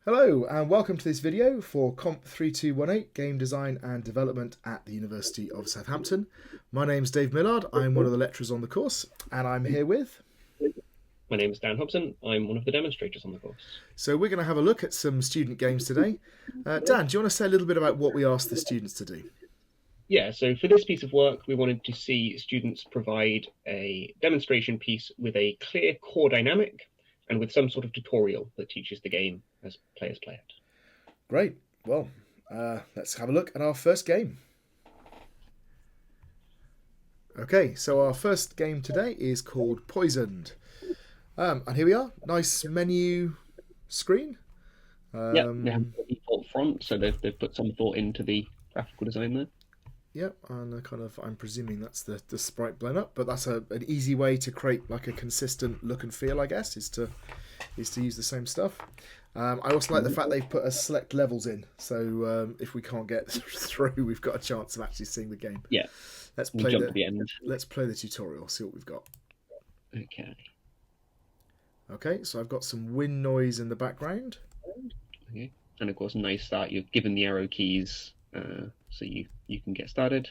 Hello and welcome to this video for COMP3218 Game Design and Development at the University of Southampton. My name's Dave Millard, I'm one of the lecturers on the course and I'm here with... My name is Dan Hobson, I'm one of the demonstrators on the course. So we're going to have a look at some student games today. Dan, do you want to say a little bit about what we asked the students to do? Yeah, so for this piece of work, we wanted to see students provide a demonstration piece with a clear core dynamic and with some sort of tutorial that teaches the game as players play it. Great. Well, let's have a look at our first game. Okay, so our first game today is called Poisoned. And here we are. Nice menu screen. Yeah, they have a default font, so they've put some thought into the graphical design there. Yep, and I'm presuming that's the sprite blown up, but that's an easy way to create like a consistent look and feel, I guess, is to use the same stuff. I also like the fact they've put select levels in, so if we can't get through, we've got a chance of actually seeing the game. Yeah, let's play jump to the end. Let's play the tutorial, see what we've got. Okay, so I've got some wind noise in the background. Okay, and of course, nice start. You're given the arrow keys. So you can get started.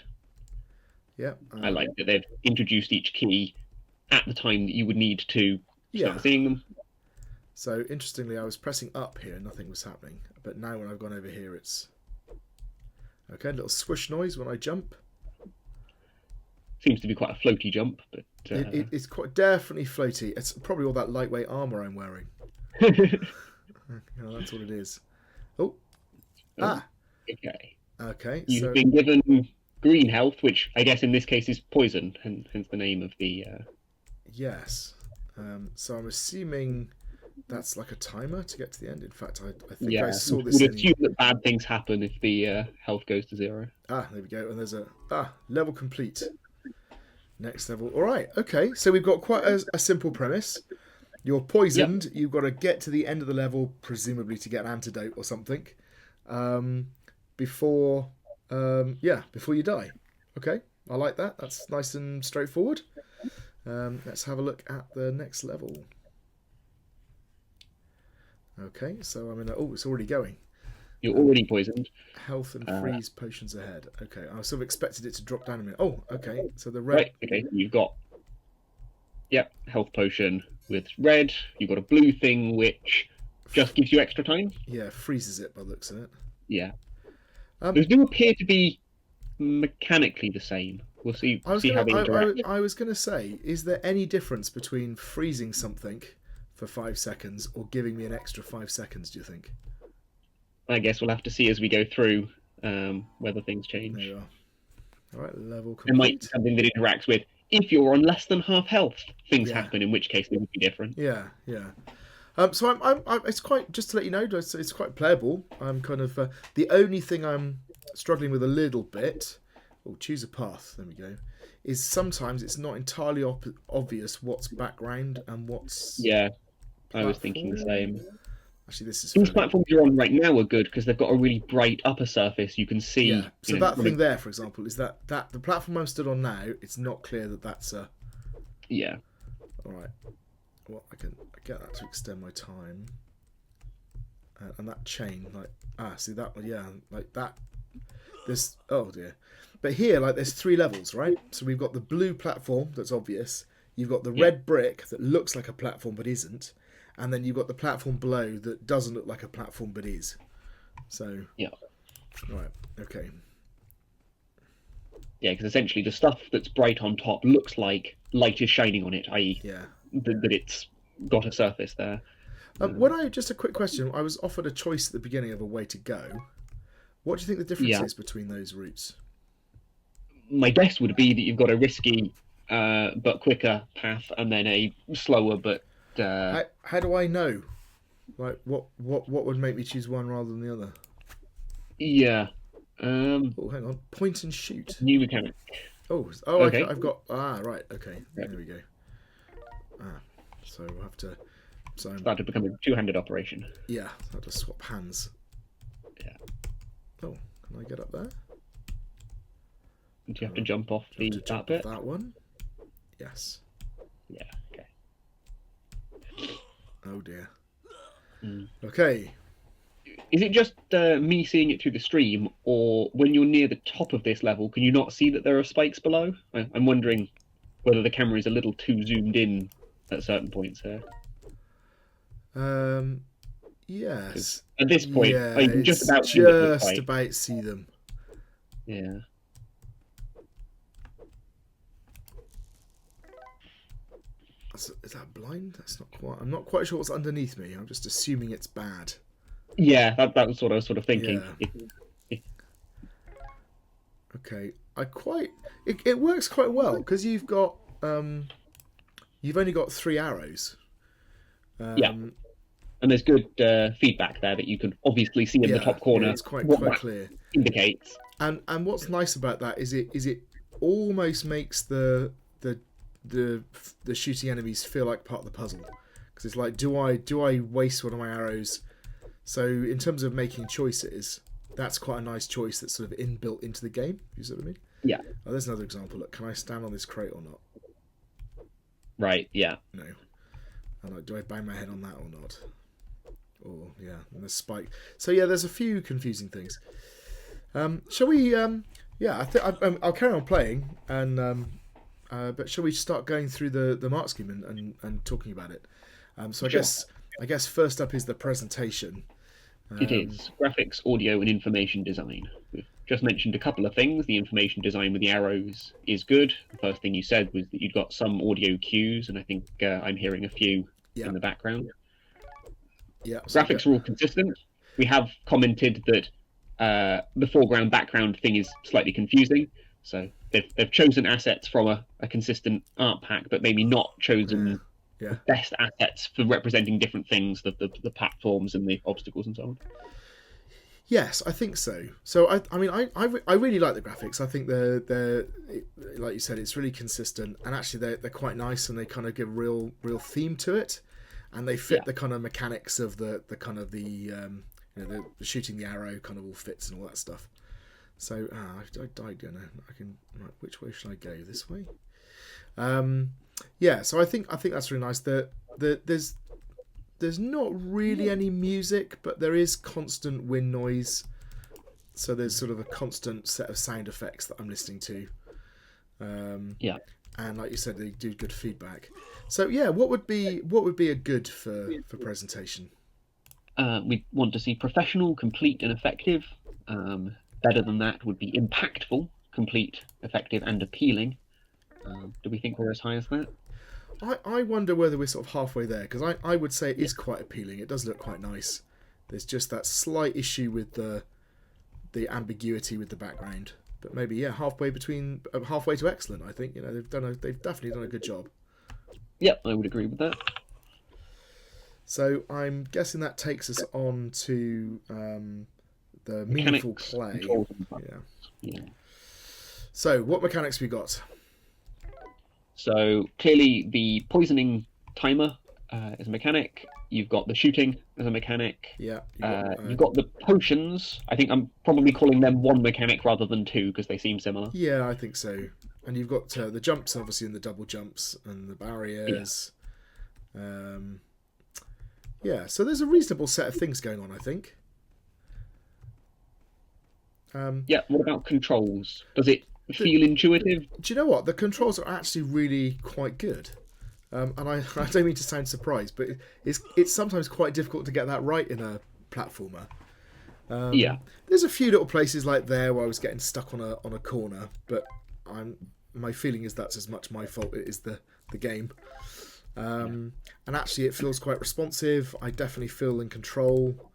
Yeah, I like that they've introduced each key at the time that you would need to start seeing them. So interestingly, I was pressing up here, nothing was happening. But now when I've gone over here, it's okay. A little swish noise when I jump. Seems to be quite a floaty jump, but it's quite definitely floaty. It's probably all that lightweight armor I'm wearing. That's what it is. Okay, you've been given green health, which I guess in this case is poison, and hence the name of the... Yes. So I'm assuming that's like a timer to get to the end. In fact, I think I saw this... would assume that bad things happen if the health goes to 0. There we go. And there's level complete. Next level. All right, okay. So we've got quite a simple premise. You're poisoned. You've got to get to the end of the level, presumably to get an antidote or something. Before you die. Okay, I like that. That's nice and straightforward. Let's have a look at the next level. Okay, so I'm in it's already going. You're already poisoned. Health and freeze potions ahead. Okay, I sort of expected it to drop down a minute. Oh, okay, so the red... Right, okay, so you've got health potion with red. You've got a blue thing which just gives you extra time. Yeah, freezes it by the looks of it. Yeah. Those do appear to be mechanically the same. We'll see how they interact. I was going to say, is there any difference between freezing something for 5 seconds or giving me an extra 5 seconds, do you think? I guess we'll have to see as we go through whether things change. There you are. All right, level complete. There might be something that interacts with, if you're on less than half health, things happen, in which case they would be different. Yeah. So I'm it's quite, just to let you know, it's quite playable. I'm kind of the only thing I'm struggling with a little bit. Oh, choose a path. There we go. Is sometimes it's not entirely obvious what's background and what's. Yeah, I was thinking the same. Actually, this is. These platforms you're on right now are good because they've got a really bright upper surface. You can see. Yeah. So that thing there, for example, is that the platform I'm stood on now. It's not clear that that's a. Yeah. All right. Well, I get that to extend my time. And that chain, see that one, like that. There's, oh dear. But here, there's 3 levels, right? So we've got the blue platform that's obvious. You've got the red brick that looks like a platform but isn't. And then you've got the platform below that doesn't look like a platform but is. So, right, okay. Yeah, because essentially the stuff that's bright on top looks like light is shining on it, i.e. that it's got a surface there. Just a quick question. I was offered a choice at the beginning of a way to go. What do you think the difference is between those routes? My guess would be that you've got a risky but quicker path, and then a slower but. How do I know? Like what would make me choose one rather than the other? Yeah. Oh, hang on. Point and shoot. New mechanic. Oh, okay. I've got. Right. Okay. There we go. So we'll have to. So start to become a 2-handed operation. Yeah, I have to swap hands. Yeah. Oh, can I get up there? Do you have to jump off that bit? That one? Yes. Yeah, okay. Oh dear. Okay. Is it just me seeing it through the stream, or when you're near the top of this level, can you not see that there are spikes below? I'm wondering whether the camera is a little too zoomed in at certain points here. Yes. At this point, yeah, I can just it's about see the just spike. about see them. Yeah. Is that blind? That's not quite. I'm not quite sure what's underneath me. I'm just assuming it's bad. Yeah, that was what I was sort of thinking. Yeah. Okay, it works quite well because you've got you've only got 3 arrows. Yeah, and there's good feedback there that you can obviously see in the top corner. Yeah, it's quite clear. Indicates. And what's nice about that is it almost makes the shooting enemies feel like part of the puzzle, because it's like, do I waste one of my arrows? So in terms of making choices, that's quite a nice choice that's sort of inbuilt into the game. You see what I mean? Yeah. Oh, there's another example. Look, can I stand on this crate or not? Right. Yeah. No. And like, do I bang my head on that or not? Or yeah, and the spike. So yeah, there's a few confusing things. Shall we? Yeah, I think I'll carry on playing, and but shall we start going through the mark scheme and talking about it? So I guess first up is the presentation. It is graphics, audio, and information design. We've just mentioned a couple of things. The information design with the arrows is good. The first thing you said was that you'd got some audio cues, and I think I'm hearing a few in the background. Yeah. Graphics are all consistent. We have commented that the foreground background thing is slightly confusing. So they've chosen assets from a consistent art pack, but maybe not chosen the best assets for representing different things, the platforms and the obstacles and so on. Yes, I think so. So I mean I really like the graphics. I think they're like you said, it's really consistent, and actually they're quite nice, and they kind of give real theme to it, and they fit the kind of mechanics of the kind of the the shooting the arrow kind of all fits and all that stuff. So I died. I can. Right, which way should I go? This way. Yeah. So I think that's really nice. There's not really any music, but there is constant wind noise. So there's sort of a constant set of sound effects that I'm listening to. And like you said, they do good feedback. So yeah, what would be a good for presentation? We want to see professional, complete, and effective. Better than that would be impactful, complete, effective, and appealing. Do we think we're as high as that? I wonder whether we're sort of halfway there, because I would say it is quite appealing. It does look quite nice. There's just that slight issue with the ambiguity with the background, but maybe halfway to excellent. I think they've definitely done a good job. Yep, I would agree with that. So I'm guessing that takes us on to the meaningful play. Yeah. So what mechanics we got? So clearly the poisoning timer is a mechanic. You've got the shooting as a mechanic. Yeah. You've got the potions. I think I'm probably calling them one mechanic rather than two because they seem similar. Yeah, I think so. And you've got the jumps, obviously, and the double jumps and the barriers. Yeah. So there's a reasonable set of things going on, I think. What about controls? Does it feel intuitive? Do you know what? The controls are actually really quite good. And I don't mean to sound surprised, but it's sometimes quite difficult to get that right in a platformer. There's a few little places like there where I was getting stuck on a corner, but my feeling is that's as much my fault as it is the game. And actually it feels quite responsive. I definitely feel in control.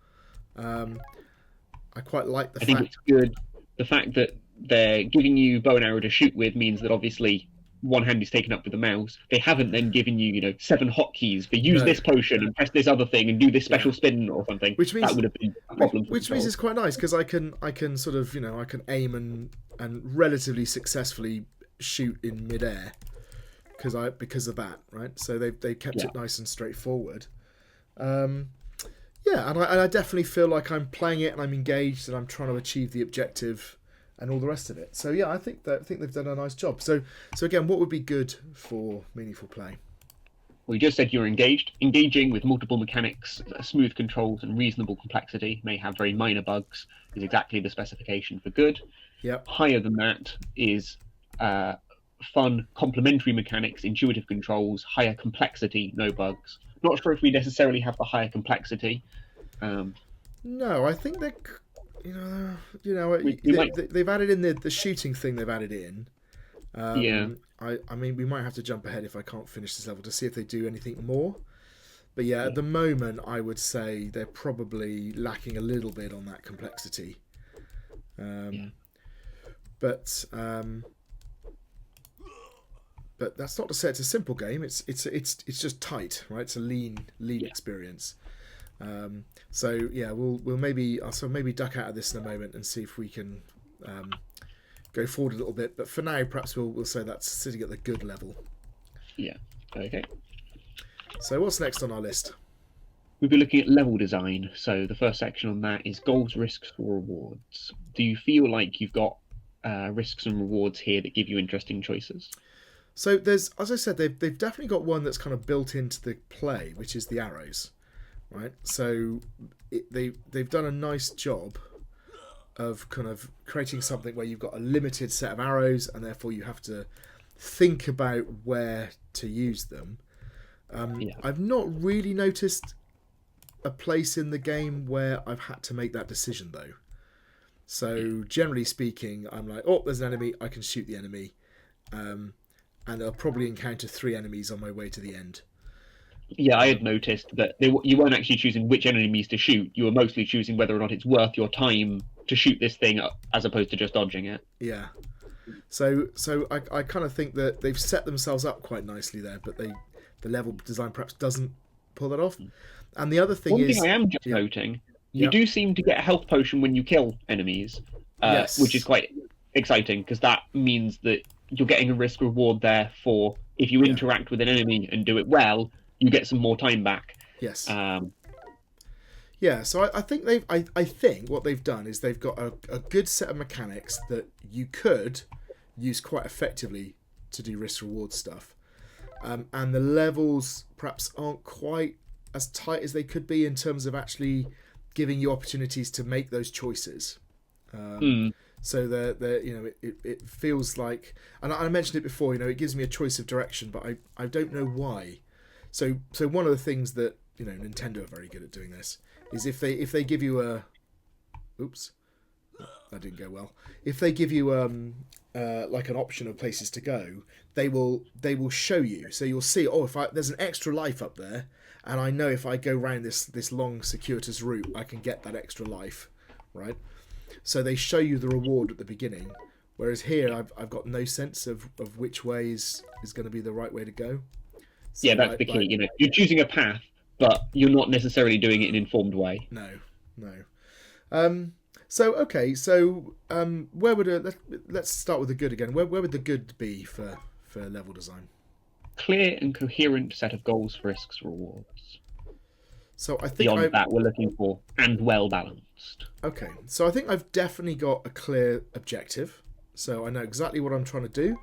I quite like the fact... I think it's good. The fact that they're giving you bow and arrow to shoot with means that obviously one hand is taken up with the mouse. They haven't then given you, 7 hotkeys for use this potion and press this other thing and do this special spin or something. Which means that would have been a problem. Which means it's quite nice because I can sort of I can aim and relatively successfully shoot in midair because of that, right? So they kept it nice and straightforward. And I definitely feel like I'm playing it and I'm engaged and I'm trying to achieve the objective and all the rest of it. So yeah, I think they've done a nice job. So again, what would be good for meaningful play? We just said you're engaged. Engaging with multiple mechanics, smooth controls, and reasonable complexity may have very minor bugs is exactly the specification for good. Yep. Higher than that is fun, complementary mechanics, intuitive controls, higher complexity, no bugs. Not sure if we necessarily have the higher complexity. No, I think they're, they've added in the shooting thing. They've added in. Yeah. I mean, we might have to jump ahead if I can't finish this level to see if they do anything more. But yeah, at the moment, I would say they're probably lacking a little bit on that complexity. But that's not to say it's a simple game. It's just tight, right? It's a lean experience. So yeah, we'll maybe duck out of this in a moment and see if we can go forward a little bit. But for now, perhaps we'll say that's sitting at the good level. Yeah. Okay. So what's next on our list? We'll be looking at level design. So the first section on that is goals, risks, or rewards. Do you feel like you've got risks and rewards here that give you interesting choices? So there's, as I said, they've definitely got one that's kind of built into the play, which is the arrows, right? So they've done a nice job of kind of creating something where you've got a limited set of arrows, and therefore you have to think about where to use them. I've not really noticed a place in the game where I've had to make that decision, though. So generally speaking, I'm like, oh, there's an enemy, I can shoot the enemy. And I'll probably encounter 3 enemies on my way to the end. Yeah, I had noticed that you weren't actually choosing which enemies to shoot. You were mostly choosing whether or not it's worth your time to shoot this thing as opposed to just dodging it. Yeah. So I kind of think that they've set themselves up quite nicely there, but the level design perhaps doesn't pull that off. And the other thing One thing I am just noting, you do seem to get a health potion when you kill enemies, yes. which is quite exciting because that means that you're getting a risk reward there for if you interact with an enemy and do it well, you get some more time back. Yes. Yeah, so I think I think what they've done is they've got a good set of mechanics that you could use quite effectively to do risk reward stuff. And the levels perhaps aren't quite as tight as they could be in terms of actually giving you opportunities to make those choices. So it feels like, and I mentioned it before, it gives me a choice of direction, but I don't know why. So one of the things that Nintendo are very good at doing this is if they give you a, oops, that didn't go well. If they give you like an option of places to go, they will show you. So you'll see, there's an extra life up there, and I know if I go around this long circuitous route, I can get that extra life, right? So they show you the reward at the beginning, whereas here I've got no sense of which way is going to be the right way to go. So yeah, that's the key. You're choosing a path, but you're not necessarily doing it in an informed way. No. So okay, so where would let's start with the good again. Where would the good be for level design? Clear and coherent set of goals, risks, rewards. So I think beyond that, we're looking for and well balanced. Okay, so I think I've definitely got a clear objective. So I know exactly what I'm trying to do.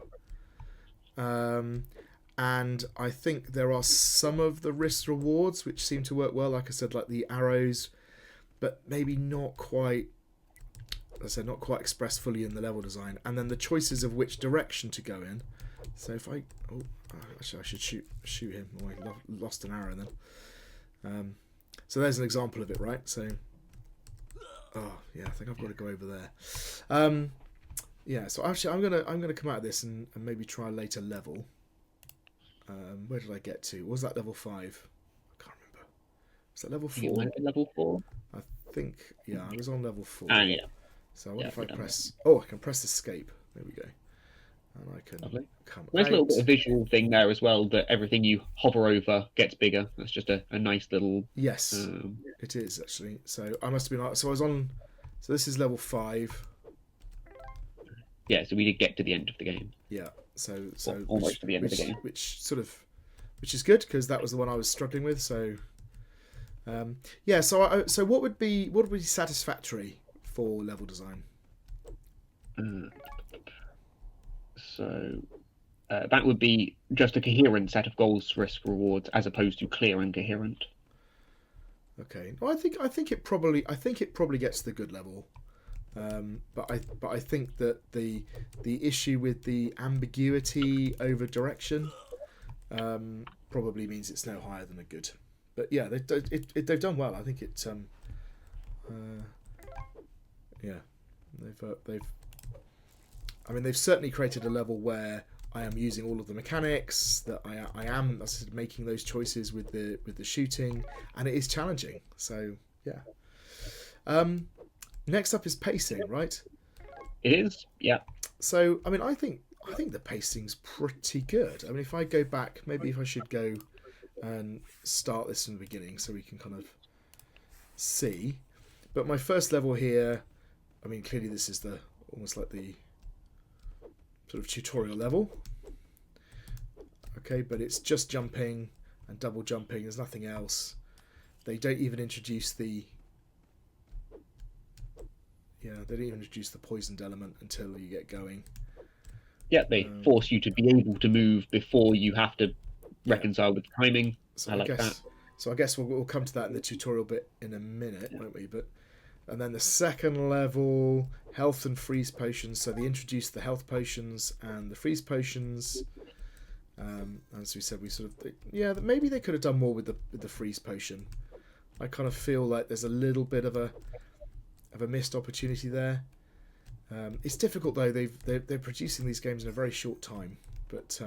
And I think there are some of the risk rewards which seem to work well, like I said, like the arrows, but maybe not quite, as I said, not quite expressed fully in the level design. And then the choices of which direction to go in. So if actually I should shoot him. Oh, I lost an arrow then. So there's an example of it, right? So, I think I've got to go over there. Yeah, so actually I'm gonna come out of this and maybe try a later level. Where did I get to? What was that level 5? I can't remember. Was that level 4? You went to level 4? I think, yeah, I was on level 4. Yeah. So I wonder if I press... Oh, I can press escape. There we go. And I can come There's out. a little bit of visual thing there as well, that everything you hover over gets bigger. That's just a nice little... Yes, it is, actually. So I must have been... So I was on... So this is level 5. Yeah, so we did get to the end of the game. Yeah, so almost to the end of the game. Which is good, because that was the one I was struggling with. So, yeah. So what would be satisfactory for level design? So That would be just a coherent set of goals, risk, rewards, as opposed to clear and coherent. Okay. Well, I think it probably gets to the good level. But I think that the issue with the ambiguity over direction probably means it's no higher than a good. But yeah, they've done well. I think it. Yeah, they've. I mean, they've certainly created a level where I am using all of the mechanics. That I am, as I said, making those choices with the shooting, and it is challenging. So yeah. Next up is pacing, right? It is, yeah. So I mean, I think the pacing's pretty good. I mean, if I go back, maybe if I should go and start this from the beginning, so we can kind of see. But my first level here, I mean, clearly this is the almost like the sort of tutorial level. Okay, but it's just jumping and double jumping. There's nothing else. They don't even introduce the they don't even introduce the poisoned element until you get going. Yeah, they force you to be able to move before you have to reconcile with timing. So I like that. So I guess we'll come to that in the tutorial bit in a minute, won't we? And then the second level, health and freeze potions. So they introduced the health potions and the freeze potions. As we said, maybe they could have done more with the freeze potion. I kind of feel like there's a little bit of a missed opportunity there. It's difficult though. They're producing these games in a very short time, but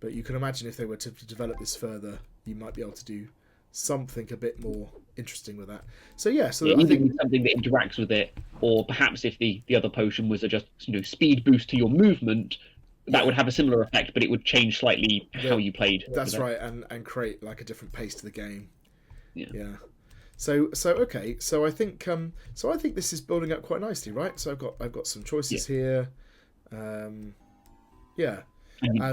But you can imagine if they were to develop this further, you might be able to do something a bit more interesting with that. So I think something that interacts with it, or perhaps if the other potion was a just speed boost to your movement, that would have a similar effect, but it would change slightly how you played. That's right, and create like a different pace to the game. Yeah. So okay. So I think this is building up quite nicely, right? So I've got some choices here. And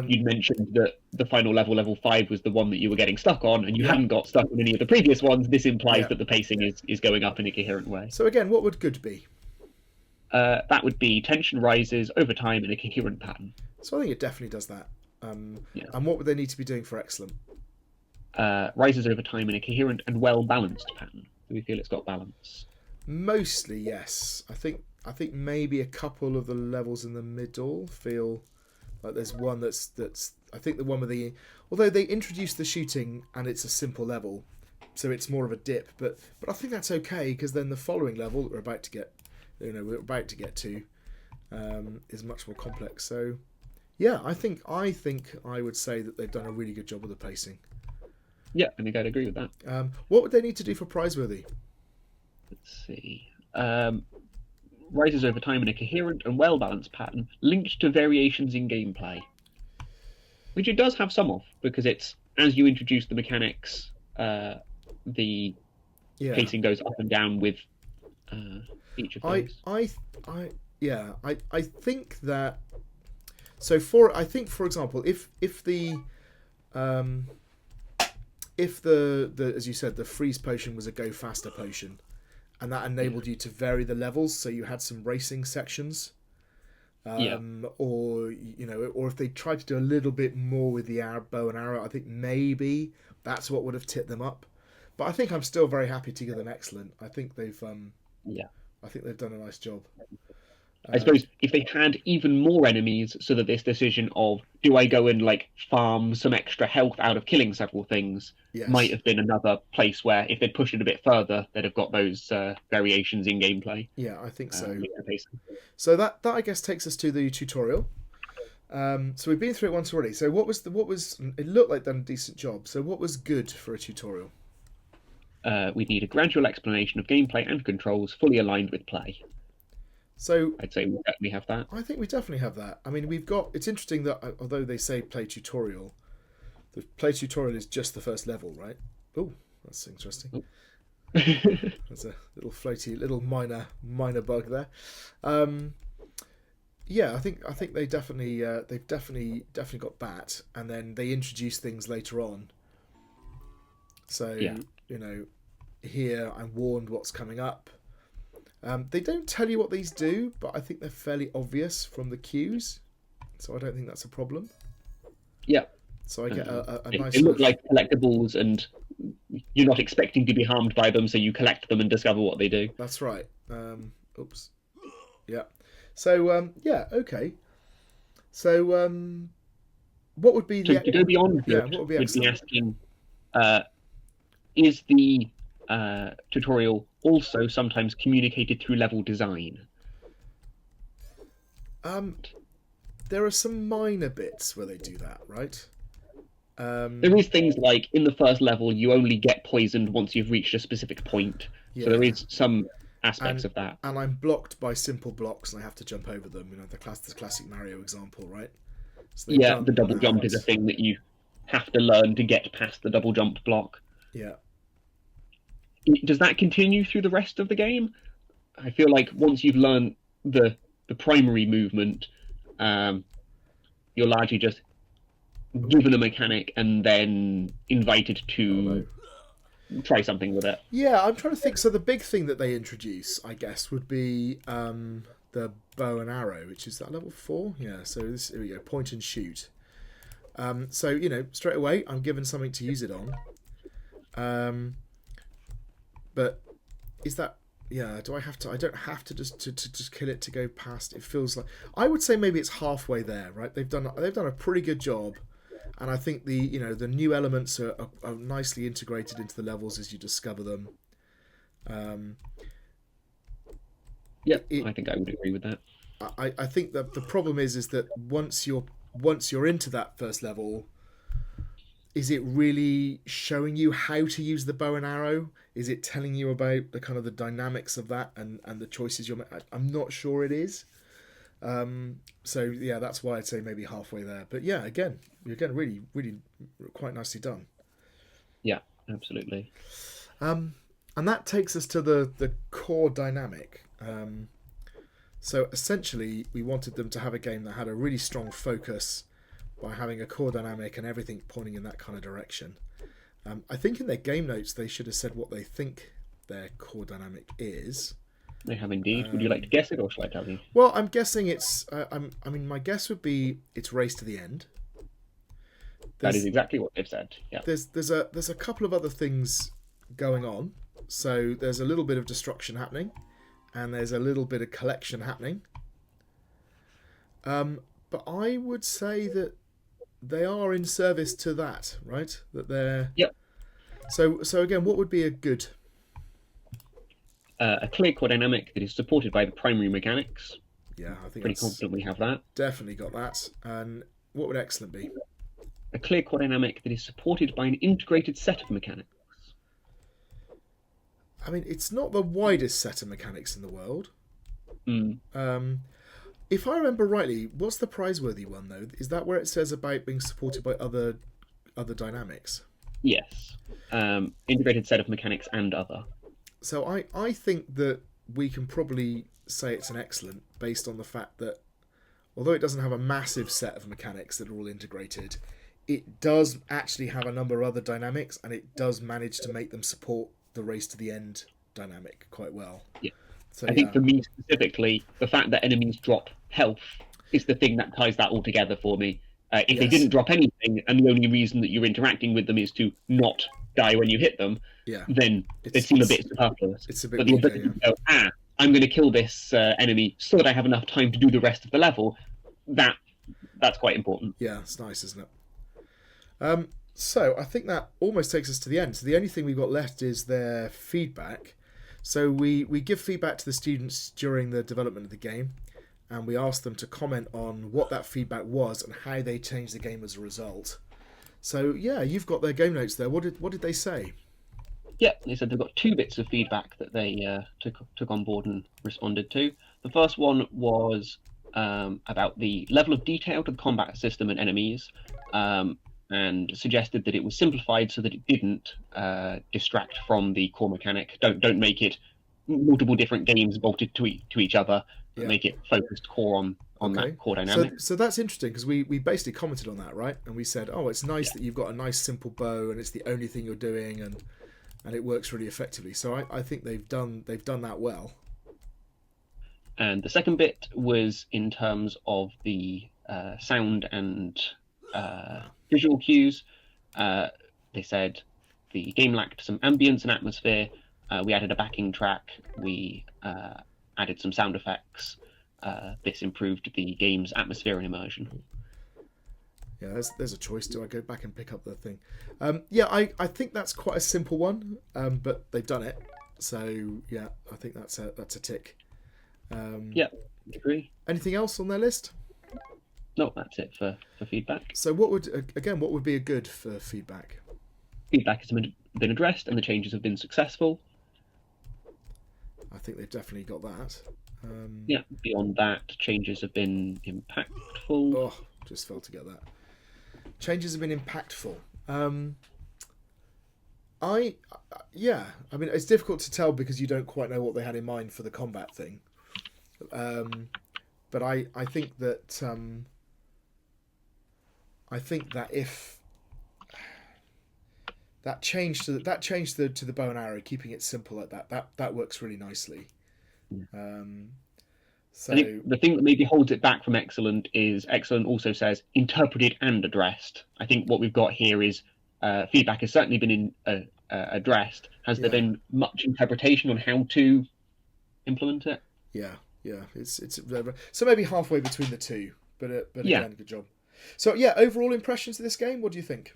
you'd mentioned that the final level 5, was the one that you were getting stuck on, and you hadn't got stuck on any of the previous ones. This implies that the pacing is going up in a coherent way. So again, what would good be? That would be tension rises over time in a coherent pattern. So I think it definitely does that. And what would they need to be doing for excellent? Rises over time in a coherent and well-balanced pattern. Do we feel it's got balance? Mostly, yes. I think maybe a couple of the levels in the middle feel like there's one that's I think the one with although they introduced the shooting and it's a simple level, so it's more of a dip, but I think that's okay, because then the following level that we're about to get to is much more complex. So yeah, I think I would say that they've done a really good job with the pacing. Yeah, I think I'd agree with that. What would they need to do for prizeworthy? Let's see. Rises over time in a coherent and well-balanced pattern linked to variations in gameplay, which it does have some of, because it's as you introduce the mechanics, the pacing goes up and down with each of those. I think that. So for example, if the as you said, the freeze potion was a go faster potion, and that enabled you to vary the levels, so you had some racing sections, or if they tried to do a little bit more with the bow and arrow, I think maybe that's what would have tipped them up. But I think I'm still very happy to give them excellent. I think they've done a nice job. I suppose if they had even more enemies, so that this decision of do I go and farm some extra health out of killing several things might have been another place where if they'd pushed it a bit further, they'd have got those variations in gameplay. Yeah, I think so. So that I guess takes us to the tutorial. So we've been through it once already. So what was it looked like done a decent job. So what was good for a tutorial? We need a gradual explanation of gameplay and controls fully aligned with play. So I'd say we definitely have that. I think we definitely have that. I mean, it's interesting that although they say play tutorial, the play tutorial is just the first level, right? Oh, that's interesting. There's a little floaty, little minor bug there. I think they've definitely got that, and then they introduce things later on. So here I'm warned what's coming up. They don't tell you what these do, but I think they're fairly obvious from the cues. so I don't think that's a problem. Yeah. So I get a nice. They look like collectibles, and you're not expecting to be harmed by them, so you collect them and discover what they do. That's right. Oops. Yeah. So yeah. Okay. So what would be to go beyond? What would be would be asking, is the tutorial also sometimes communicated through level design? There are some minor bits where they do that, right? There is things like in the first level you only get poisoned once you've reached a specific point. Yeah. So there is some aspects of that. And I'm blocked by simple blocks and I have to jump over them. You know, the classic Mario example, right? So yeah, the double jump is a thing that you have to learn to get past the double jump block. Yeah. Does that continue through the rest of the game? I feel like once you've learned the primary movement, you're largely just given a mechanic and then invited to try something with it. Yeah, I'm trying to think. So the big thing that they introduce, I guess, would be the bow and arrow, which is that level 4. Yeah, so this, here we go, point and shoot. So, you know, straight away, I'm given something to use it on. But is that... Yeah, do I have to? I don't have to just kill it to go past. It feels like, I would say maybe it's halfway there, right? They've done a pretty good job, and I think the new elements are nicely integrated into the levels as you discover them. Yeah, I think I would agree with that. I think that the problem is that once you're into that first level, is it really showing you how to use the bow and arrow? Is it telling you about the kind of the dynamics of that and the choices you're making? I'm not sure it is. So yeah, that's why I'd say maybe halfway there. But yeah, again, really, really quite nicely done. Yeah, absolutely. And that takes us to the core dynamic. So essentially, we wanted them to have a game that had a really strong focus by having a core dynamic and everything pointing in that kind of direction. I think in their game notes they should have said what they think their core dynamic is. They have indeed. Would you like to guess it, or shall I tell you? Well, I'm guessing it's... I mean, my guess would be it's race to the end. That is exactly what they've said. Yeah. There's a couple of other things going on. So there's a little bit of destruction happening, and there's a little bit of collection happening. But I would say that they are in service to that, right? That they're... Yep. So again, what would be a good... a clear core dynamic that is supported by the primary mechanics. Yeah, I think pretty confident we have that. Definitely got that. And what would excellent be? A clear core dynamic that is supported by an integrated set of mechanics. I mean, it's not the widest set of mechanics in the world. If I remember rightly, what's the prizeworthy one though? Is that where it says about being supported by other dynamics? Yes. Integrated set of mechanics and other. So I think that we can probably say it's an excellent based on the fact that although it doesn't have a massive set of mechanics that are all integrated, it does actually have a number of other dynamics, and it does manage to make them support the race to the end dynamic quite well. Yeah. So, I think for me specifically, the fact that enemies drop health is the thing that ties that all together for me. If they didn't drop anything, and the only reason that you're interacting with them is to not die when you hit them, then they seem a bit superfluous. It's a bit but the ability to go, I'm going to kill this enemy so that I have enough time to do the rest of the level, that's quite important. Yeah, it's nice, isn't it? So I think that almost takes us to the end. So the only thing we've got left is their feedback. So we give feedback to the students during the development of the game, and we ask them to comment on what that feedback was and how they changed the game as a result. So yeah, you've got their game notes there. What did they say? Yeah, they said they've got 2 bits of feedback that they took on board and responded to. The first one was about the level of detail to the combat system and enemies, and suggested that it was simplified so that it didn't distract from the core mechanic. Don't make it multiple different games bolted to each other. Yeah. Make it focused core on that core dynamic. So that's interesting, because we basically commented on that, right? And we said, oh, it's nice that you've got a nice simple bow and it's the only thing you're doing, and it works really effectively. So I think they've done that well. And the second bit was in terms of the sound and visual cues. They said the game lacked some ambience and atmosphere. We added a backing track. We added some sound effects. This improved the game's atmosphere and immersion. Yeah, there's a choice. Do I go back and pick up the thing? Yeah, I think that's quite a simple one, but they've done it. So yeah, I think that's a tick. Yeah, agree. Anything else on their list? No, that's it for feedback. So what would be a good for feedback? Feedback has been addressed and the changes have been successful. I think they've definitely got that. Yeah, beyond that, changes have been impactful. Oh, just failed to get that. Changes have been impactful. I mean, it's difficult to tell because you don't quite know what they had in mind for the combat thing. But I think that if that change to the bow and arrow, keeping it simple like that works really nicely. So I think the thing that maybe holds it back from excellent is excellent also says interpreted and addressed. I think what we've got here is feedback has certainly been addressed. Has there been much interpretation on how to implement it? Yeah, it's so maybe halfway between the two, but again, good job. So yeah, overall impressions of this game. What do you think?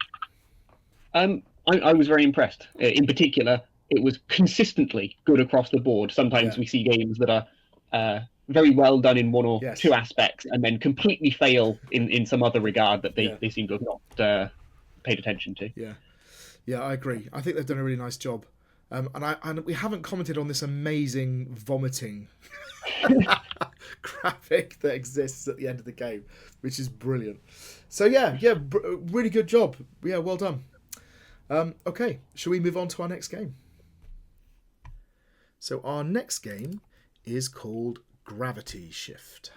I was very impressed. In particular, it was consistently good across the board. Sometimes we see games that are very well done in one or two aspects and then completely fail in some other regard that they seem to have not paid attention to. Yeah, I agree. I think they've done a really nice job. And we haven't commented on this amazing vomiting graphic that exists at the end of the game, which is brilliant. So really good job. Yeah, well done. Okay, shall we move on to our next game? So our next game is called Gravity Shift.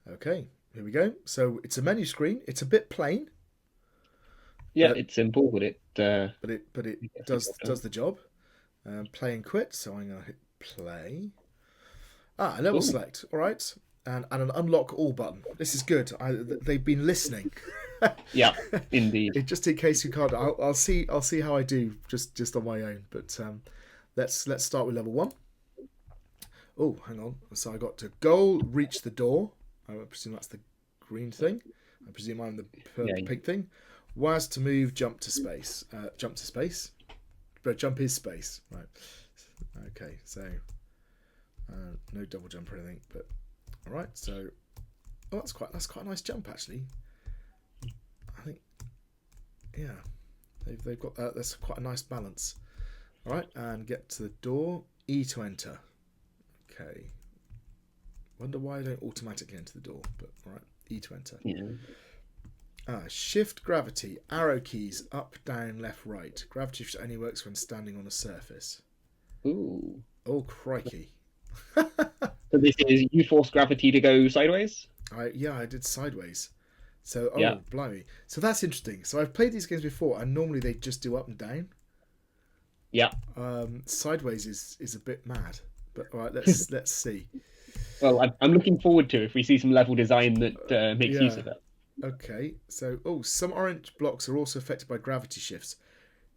Okay, here we go. So it's a menu screen. It's a bit plain. Yeah, it's simple, but it does the job. Play and quit. So I'm gonna hit play. Level select. All right, and an unlock all button. This is good. They've been listening. Yeah, indeed. Just in case you can't, I'll see how I do just on my own. But let's start with level 1. Oh, hang on. So I got to goal, reach the door. I presume that's the green thing. I presume I'm the pink thing. Was to move, jump to space. Jump to space. But jump is space. Right. Okay, so no double jump or anything. But all right, so that's quite a nice jump actually. I think they've got that. That's quite a nice balance. All right, and get to the door. E to enter. Okay. Wonder why I don't automatically enter the door, but all right, E to enter. Yeah. Shift gravity, arrow keys, up, down, left, right. Gravity shift only works when standing on a surface. Ooh. Oh, crikey. So this is you force gravity to go sideways? I did sideways. So, blimey. So that's interesting. So I've played these games before, and normally they just do up and down. Yeah. Sideways is a bit mad. But all right, let's see. Well, I'm looking forward to if we see some level design that makes use of it. Okay, so some orange blocks are also affected by gravity shifts.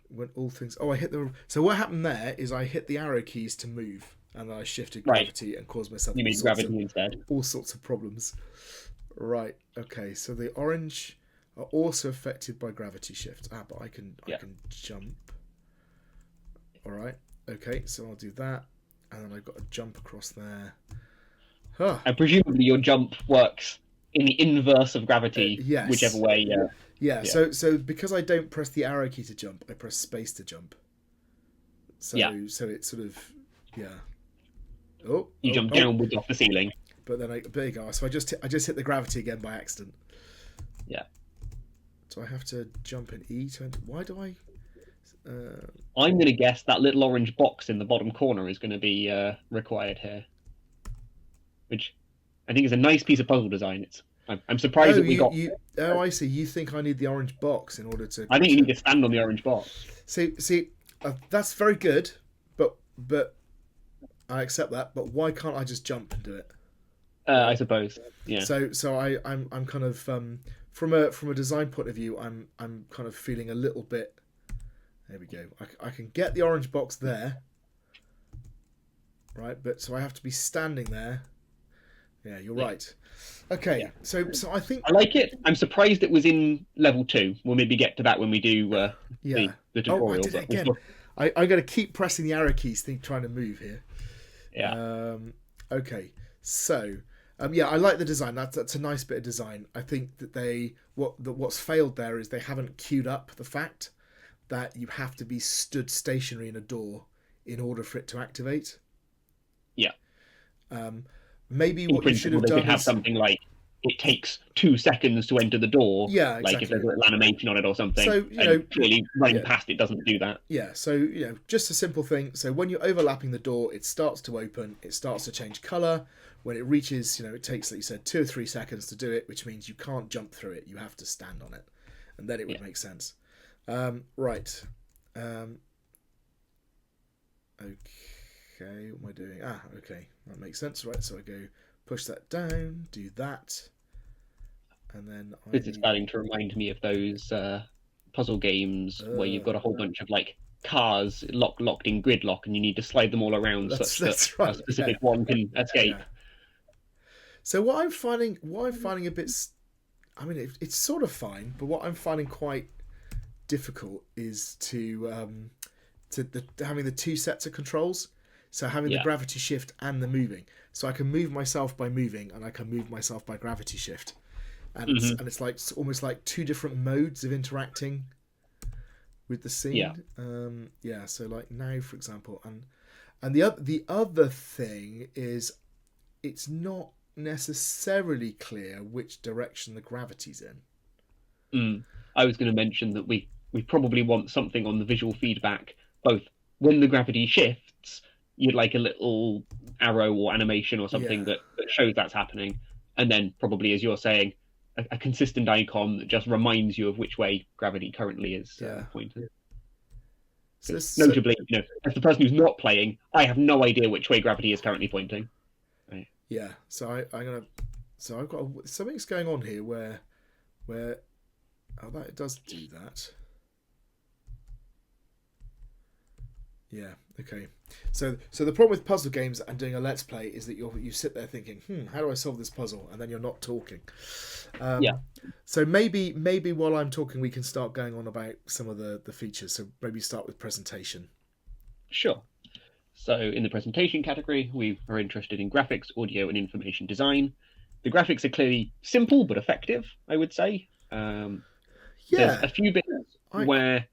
When all things, I hit the. So what happened there is I hit the arrow keys to move, and I shifted gravity and caused myself. You made gravity instead. All sorts of problems. Right. Okay. So the orange are also affected by gravity shifts. But I can jump. All right. Okay. So I'll do that, and then I've got to jump across there. And presumably your jump works in the inverse of gravity, yes. Whichever way. Yeah. So because I don't press the arrow key to jump, I press space to jump. So it's sort of You jump downwards off the ceiling. But then there you go. So I just hit the gravity again by accident. Yeah. So I have to jump in E to enter. Why do I? I'm going to guess that little orange box in the bottom corner is going to be required here, which I think is a nice piece of puzzle design. I'm surprised that we got. I see. You think I need the orange box in order to? I think you need to stand on the orange box. See, that's very good, but I accept that, but why can't I just jump and do it? I suppose. Yeah. So I'm kind of from a design point of view, I'm kind of feeling a little bit. There we go. I can get the orange box there, right? But so I have to be standing there. Yeah, you're right. Okay, Yeah. so I think I like it. I'm surprised it was in level 2. We'll maybe get to that when we do yeah. the Oh, I tutorials. did it again. I got to keep pressing the arrow keys, trying to move here. Yeah. Okay, so yeah, I like the design. That's a nice bit of design. I think that what's failed there is they haven't queued up the fact that you have to be stood stationary in a door in order for it to activate. Yeah. Maybe In what you should principle, have they done could have is something like it takes 2 seconds to enter the door. yeah, Like exactly. if there's a little animation on it or something. So clearly running yeah. past it doesn't do that. Yeah, so just a simple thing. So when you're overlapping the door, it starts to open. It starts to change color. When it reaches, it takes, like you said, 2 or 3 seconds to do it, which means you can't jump through it. You have to stand on it, and then it would make sense. Right. Okay, what am I doing? Okay, that makes sense. Right, so I go push that down, do that, and then This is starting to remind me of those puzzle games where you've got a whole bunch of like cars locked in gridlock, and you need to slide them all around such that right, a specific one can escape. Yeah. So what I'm finding a bit, I mean, it's sort of fine, but what I'm finding quite difficult is having the 2 sets of controls. So having the gravity shift and the moving. So I can move myself by moving, and I can move myself by gravity shift. And it's like almost like 2 different modes of interacting with the scene. So like now, for example, and the other thing is it's not necessarily clear which direction the gravity's in. I was going to mention that we probably want something on the visual feedback, both when the gravity shifts, you'd like a little arrow or animation or something that shows that's happening, and then probably, as you're saying, a consistent icon that just reminds you of which way gravity currently is pointing. Notably, as the person who's not playing, I have no idea which way gravity is currently pointing. Right. Yeah, so I've got something's going on here where that it does do that. Yeah. Okay. So the problem with puzzle games and doing a let's play is that you sit there thinking, how do I solve this puzzle? And then you're not talking. So maybe while I'm talking, we can start going on about some of the features. So maybe start with presentation. Sure. So in the presentation category, we are interested in graphics, audio, and information design. The graphics are clearly simple but effective, I would say. There's a few bits where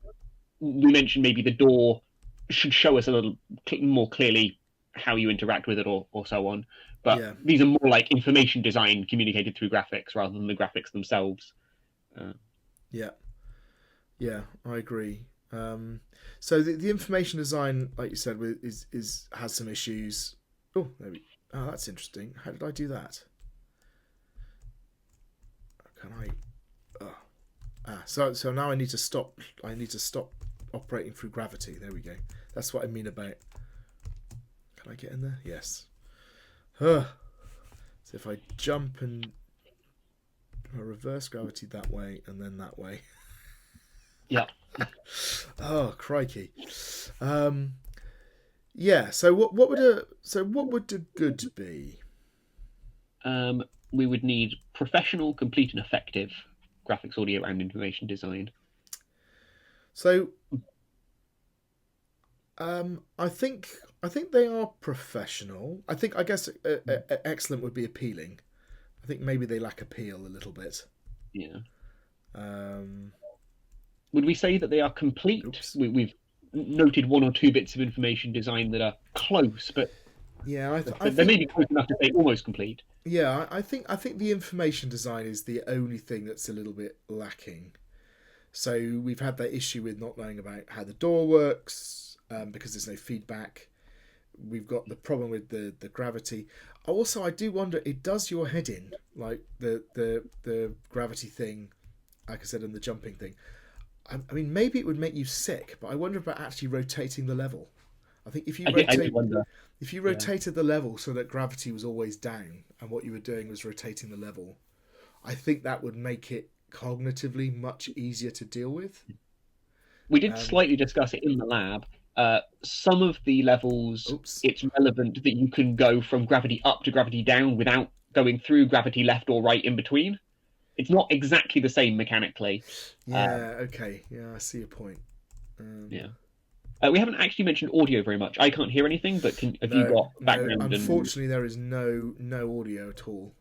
we mentioned maybe the door should show us a little more clearly how you interact with it or so on. But these are more like information design communicated through graphics rather than the graphics themselves. Yeah, I agree. So the information design, like you said, has some issues. Oh, that's interesting. How did I do that? Can I? So now I need to stop. I need to stop operating through gravity. There we go. That's what I mean about. Can I get in there? Yes. So if I jump and reverse gravity that way and then that way. Yeah. Oh crikey. Yeah. So what would the good be? We would need professional, complete, and effective graphics, audio, and information design. So, I think they are professional. I guess excellent would be appealing. I think maybe they lack appeal a little bit. Yeah. Would we say that they are complete? We've noted 1 or 2 bits of information design that are close, but they may be close enough to say almost complete. Yeah, I think the information design is the only thing that's a little bit lacking. So we've had that issue with not knowing about how the door works because there's no feedback. We've got the problem with the gravity. Also, I do wonder, it does your head in, like the gravity thing, like I said, and the jumping thing. I mean, maybe it would make you sick, but I wonder about actually rotating the level. I I think if you I do wonder. if you rotated the level so that gravity was always down, and what you were doing was rotating the level, I think that would make it cognitively much easier to deal with. We did slightly discuss it in the lab. Some of the levels, it's relevant that you can go from gravity up to gravity down without going through gravity left or right in between. It's not exactly the same mechanically. Yeah, okay. Yeah, I see your point. Yeah. We haven't actually mentioned audio very much. I can't hear anything, but have you got background? Unfortunately, there is no audio at all.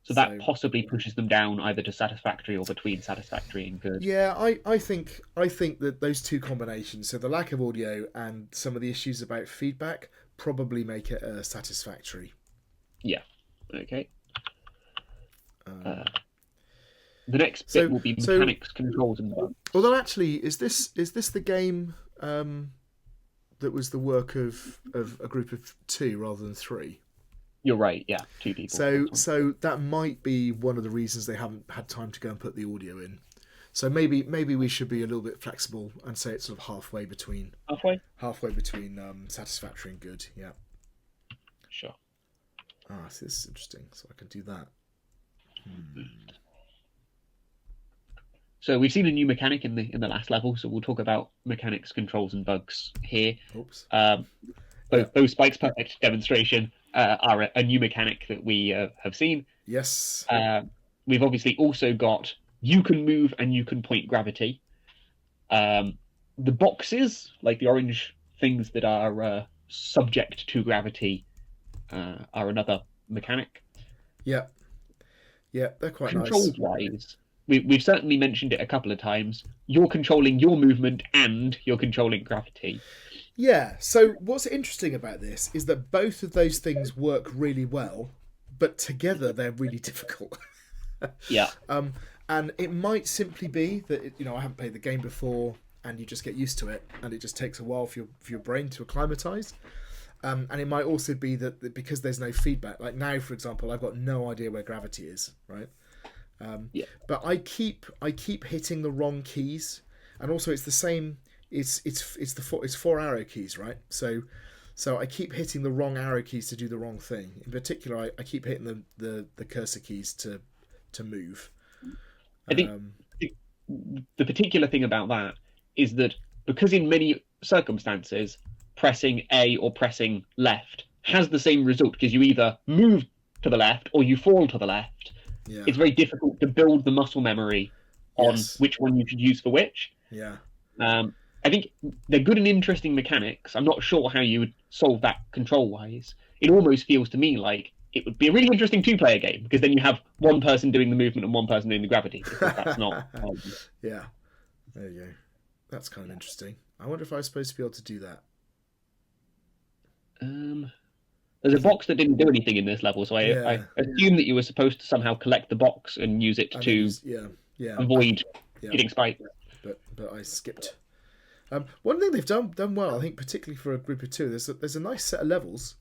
So that possibly pushes them down either to satisfactory or between satisfactory and good. Yeah, I think that those two combinations, so the lack of audio and some of the issues about feedback, probably make it satisfactory. Yeah. Okay. The next bit will be mechanics, controls, and bugs. Although actually, is this the game that was the work of a group of 2 rather than 3? You're right, yeah, 2 people. So that might be one of the reasons they haven't had time to go and put the audio in. So maybe we should be a little bit flexible and say it's sort of halfway between satisfactory and good. Yeah. Sure. So this is interesting. So I can do that. So we've seen a new mechanic in the last level. So we'll talk about mechanics, controls, and bugs here. Oops. Those spikes perfect demonstration are a new mechanic that we have seen. Yes. We've obviously also got you can move and you can point gravity. The boxes, like the orange things that are subject to gravity, are another mechanic. Yeah. Yeah, they're quite nice. Controls-wise, we've certainly mentioned it a couple of times. You're controlling your movement and you're controlling gravity. Yeah, so what's interesting about this is that both of those things work really well, but together they're really difficult. Yeah. And it might simply be that, I haven't played the game before and you just get used to it and it just takes a while for your brain to acclimatise. And it might also be that because there's no feedback, like now, for example, I've got no idea where gravity is, right? But I keep hitting the wrong keys, and also it's the same. It's 4 arrow keys, right? So I keep hitting the wrong arrow keys to do the wrong thing. In particular, I keep hitting the cursor keys to move. I think the particular thing about that is that because in many circumstances pressing A or pressing left has the same result, because you either move to the left or you fall to the left. Yeah. It's very difficult to build the muscle memory on which one you should use for which. Yeah. I think they're good and interesting mechanics. I'm not sure how you would solve that control-wise. It almost feels to me like it would be a really interesting 2-player game, because then you have one person doing the movement and one person doing the gravity, because that's not... Yeah, there you go. That's kind of interesting. I wonder if I was supposed to be able to do that. There's a box that didn't do anything in this level, so I assume that you were supposed to somehow collect the box and use it to avoid getting spiked. But I skipped. One thing they've done well, I think, particularly for a group of 2, there's a nice set of levels.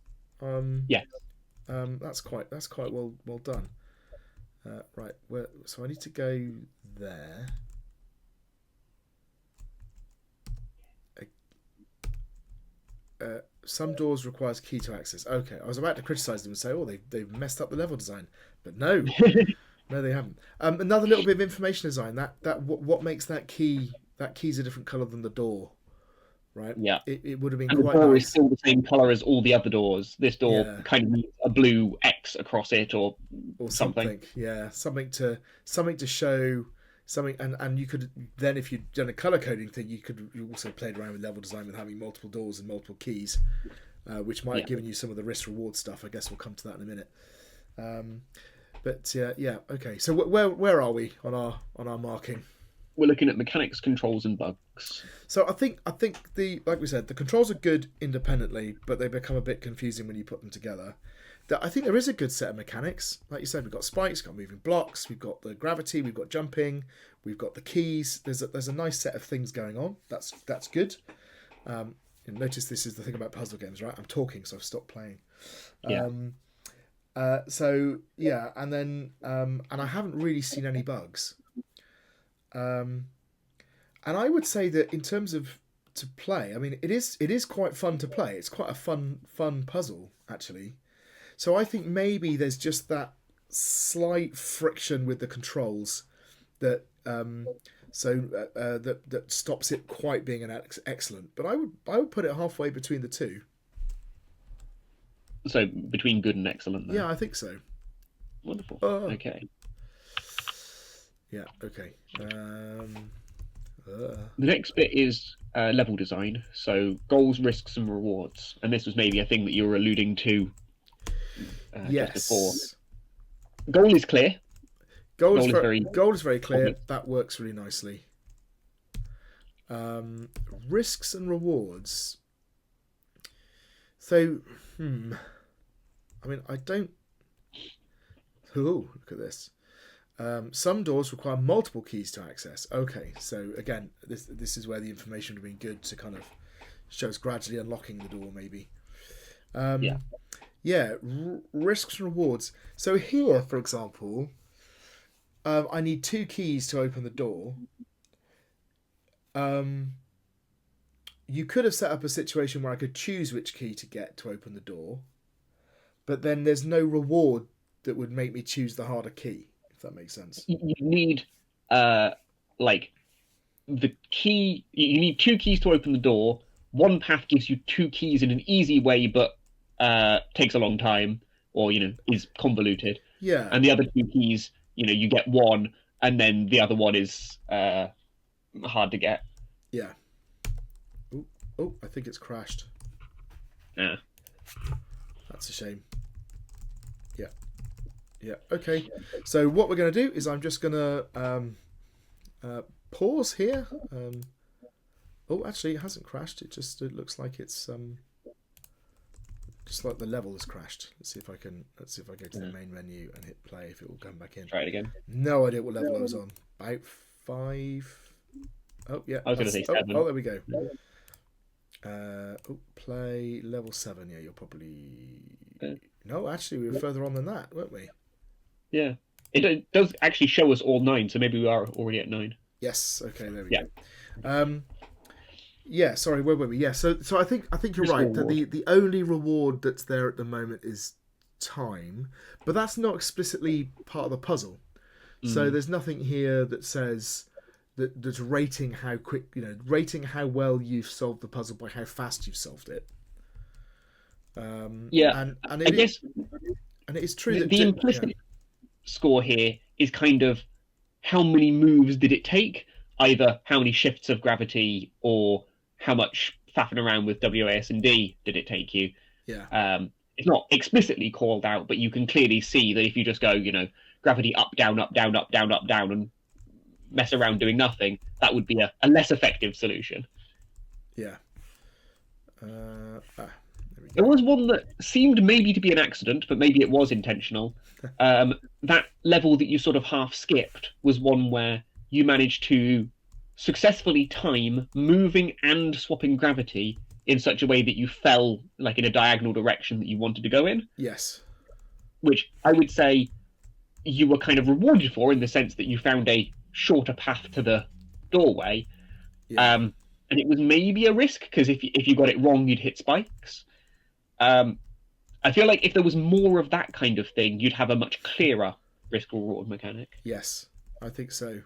That's quite well done. Right, so I need to go there. Some doors requires key to access. Okay, I was about to criticise them and say, they've messed up the level design, but no, no, they haven't. Another little bit of information design. That what makes that key? That key's a different colour than the door, right? Yeah, it would have been and quite the door nice. is still the same colour as all the other doors. This door kind of needs a blue X across it, or something. Yeah, something to show. Something, and you could then, if you'd done a color coding thing, you also played around with level design with having multiple doors and multiple keys, which might have given you some of the risk reward stuff. I guess we'll come to that in a minute. Okay. So where are we on our marking? We're looking at mechanics, controls, and bugs. So I think like we said, the controls are good independently, but they become a bit confusing when you put them together. I think there is a good set of mechanics. Like you said, we've got spikes, we've got moving blocks, we've got the gravity, we've got jumping, we've got the keys. There's a nice set of things going on. That's good. Notice this is the thing about puzzle games, right? I'm talking, so I've stopped playing. Yeah. And then and I haven't really seen any bugs. And I would say that in terms of to play. I mean, it is quite fun to play. It's quite a fun puzzle actually. So I think maybe there's just that slight friction with the controls that that stops it quite being an excellent. But I would put it halfway between the two. So between good and excellent, then. Yeah, I think so. Wonderful. Okay. Yeah. Okay. The next bit is level design. So goals, risks, and rewards. And this was maybe a thing that you were alluding to just before. Goal is clear. Goal is very clear. obvious. That works really nicely. Risks and rewards. So, I mean, I don't. Oh, look at this. Some doors require multiple keys to access. Okay, so again, this is where the information would have been good to kind of show us gradually unlocking the door, maybe. Risks and rewards. So here, for example, I need 2 keys to open the door. You could have set up a situation where I could choose which key to get to open the door, but then there's no reward that would make me choose the harder key, if that makes sense. You need like the key. You need 2 keys to open the door. One path gives you 2 keys in an easy way, but takes a long time, or is convoluted. Yeah. And the other 2 keys, you get one, and then the other one is hard to get. Yeah. Oh, I think it's crashed. Yeah. That's a shame. Yeah. Okay. So what we're going to do is I'm just going to pause here. Oh, actually, it hasn't crashed. It looks like it's just like the level has crashed. Let's see if I go to the main menu and hit play. If it will come back in. Try it again. No idea what level I was on. About 5. Oh yeah. I was going to say 7. Oh, there we go. Play level 7. Yeah, you're probably. No, actually, we were further on than that, weren't we? Yeah, it does actually show us all 9, so maybe we are already at 9. Yes. Okay. There we go. Yeah. Sorry. Where were we? Yeah. So I think you're right. That the only reward that's there at the moment is time, but that's not explicitly part of the puzzle. So there's nothing here that says that's rating how quick, rating how well you've solved the puzzle by how fast you've solved it. And it is true that the implicit score here is kind of how many moves did it take, either how many shifts of gravity or how much faffing around with WASD did it take you. It's not explicitly called out, but you can clearly see that if you just go gravity up down up down up down up down and mess around doing nothing, that would be a less effective solution. There was one that seemed maybe to be an accident, but maybe it was intentional. That level that you sort of half skipped was one where you managed to successfully time moving and swapping gravity in such a way that you fell like in a diagonal direction that you wanted to go in. Yes. Which I would say you were kind of rewarded for, in the sense that you found a shorter path to the doorway. And it was maybe a risk, because if you got it wrong, you'd hit spikes. I feel like if there was more of that kind of thing, you'd have a much clearer risk-reward mechanic. Yes, I think so.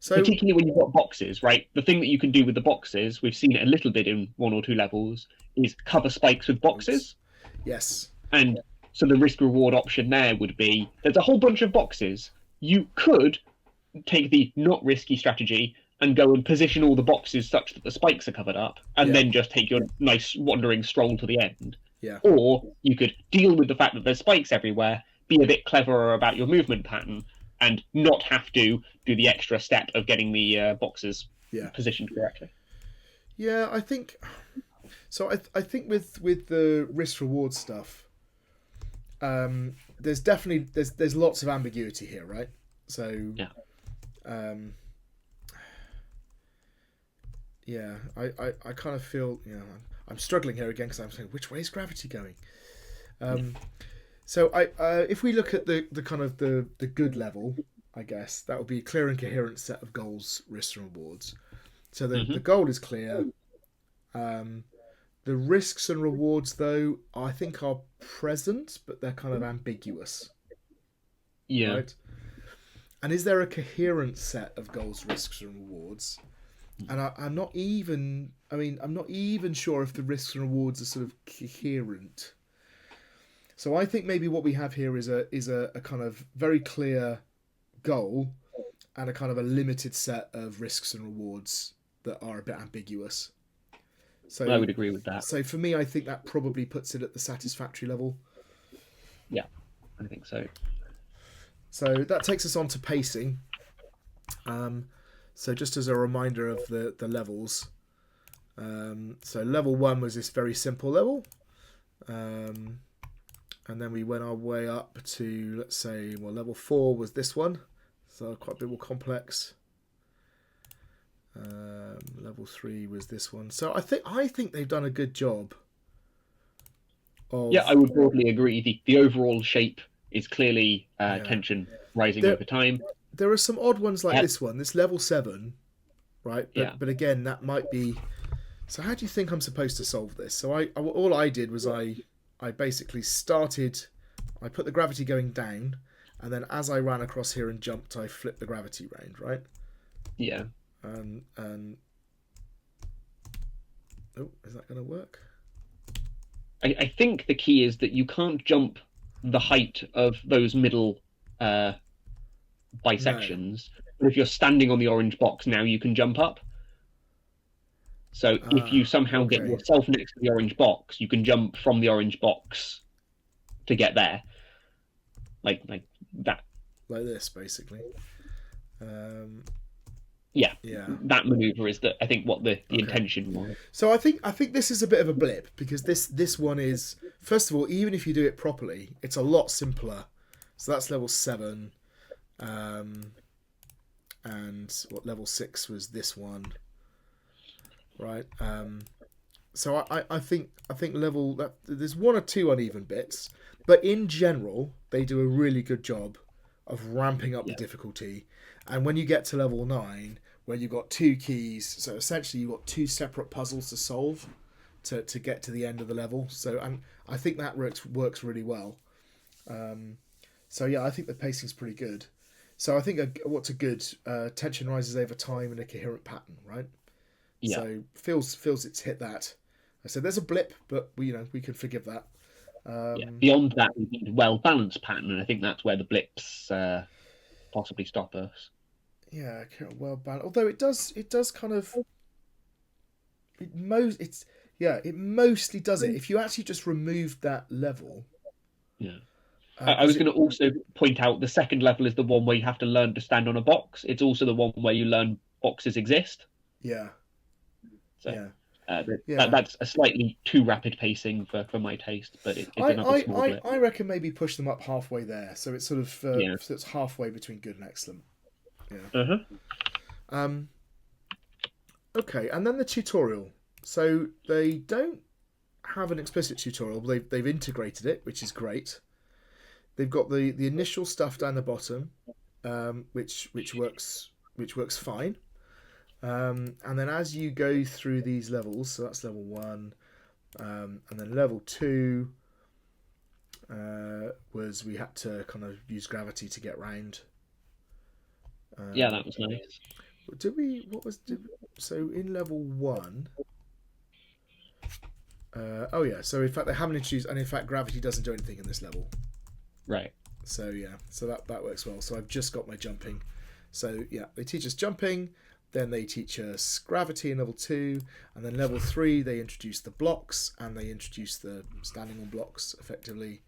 So particularly when you've got boxes, right? The thing that you can do with the boxes, we've seen it a little bit in 1 or 2 levels, is cover spikes with boxes. Yes. And so the risk-reward option there would be, there's a whole bunch of boxes. You could take the not risky strategy and go and position all the boxes such that the spikes are covered up, and then just take your nice wandering stroll to the end. Or you could deal with the fact that there's spikes everywhere, be a bit cleverer about your movement pattern, and not have to do the extra step of getting the boxes positioned correctly. Yeah, I think so. I think with the risk reward stuff, there's definitely there's lots of ambiguity here, right? So I kind of feel I'm struggling here again, because I'm saying, which way is gravity going? So if we look at the kind of the good level, I guess that would be a clear and coherent set of goals, risks, and rewards. So the goal is clear. The risks and rewards, though, I think are present, but they're kind of ambiguous, Yeah. right? And is there a coherent set of goals, risks, and rewards? And I'm not even. I mean, I'm not even sure if the risks and rewards are sort of coherent. So I think maybe what we have here is a kind of very clear goal and a kind of a limited set of risks and rewards that are a bit ambiguous. So I would agree with that. So for me, I think that probably puts it at the satisfactory level. Yeah, I think so. So that takes us on to pacing. So just as a reminder of the levels. So level 1 was this very simple level. And then we went our way up to, let's say, well, level 4 was this one. So quite a bit more complex. Level 3 was this one. So I think they've done a good job. Yeah, I would broadly agree. The overall shape is clearly tension rising over time. There are some odd ones like this one, this level 7, right? But again, that might be. So how do you think I'm supposed to solve this? So all I did was I basically started. I put the gravity going down, and then as I ran across here and jumped, I flipped the gravity round, right? Yeah. And oh, is that going to work? I think the key is that you can't jump the height of those middle bisections. No. But if you're standing on the orange box, now you can jump up. So if you somehow get yourself next to the orange box, you can jump from the orange box to get there. Like that. Like this, basically. Yeah, that maneuver is I think what the intention was. So I think this is a bit of a blip because this one is, first of all, even if you do it properly, it's a lot simpler. So that's level 7, and what level 6 was this one, right? So I think level that there's 1 or 2 uneven bits, but in general they do a really good job of ramping up the difficulty. And when you get to level 9, where you've got 2 keys, so essentially you've got 2 separate puzzles to solve to get to the end of the level. So, and I think that works really well. So yeah, I think the pacing's pretty good. So I think what's a good tension rises over time in a coherent pattern, right? Yeah. So feels it's hit that. So there's a blip, but we can forgive that. Beyond that, we need a well-balanced pattern, and I think that's where the blips possibly stop us. Yeah, well balanced. Although it does kind of it mostly does it. If you actually just removed that level. Yeah. I was going to also point out the second level is the one where you have to learn to stand on a box. It's also the one where you learn boxes exist. Yeah. So, that's a slightly too rapid pacing for my taste, but it's another small blip. I reckon maybe push them up halfway there, so it's sort of so it's halfway between good and excellent. Yeah. Okay, and then the tutorial. So they don't have an explicit tutorial, but they've integrated it, which is great. They've got the initial stuff down the bottom, which works fine. And then as you go through these levels, so that's level 1, and then level 2 was we had to kind of use gravity to get round. That was nice. So in level 1? So in fact they haven't introduced, and in fact gravity doesn't do anything in this level. Right. So so that works well. So I've just got my jumping. So they teach us jumping. Then they teach us gravity in level 2, and then level 3 they introduce the blocks, and they introduce the standing on blocks effectively.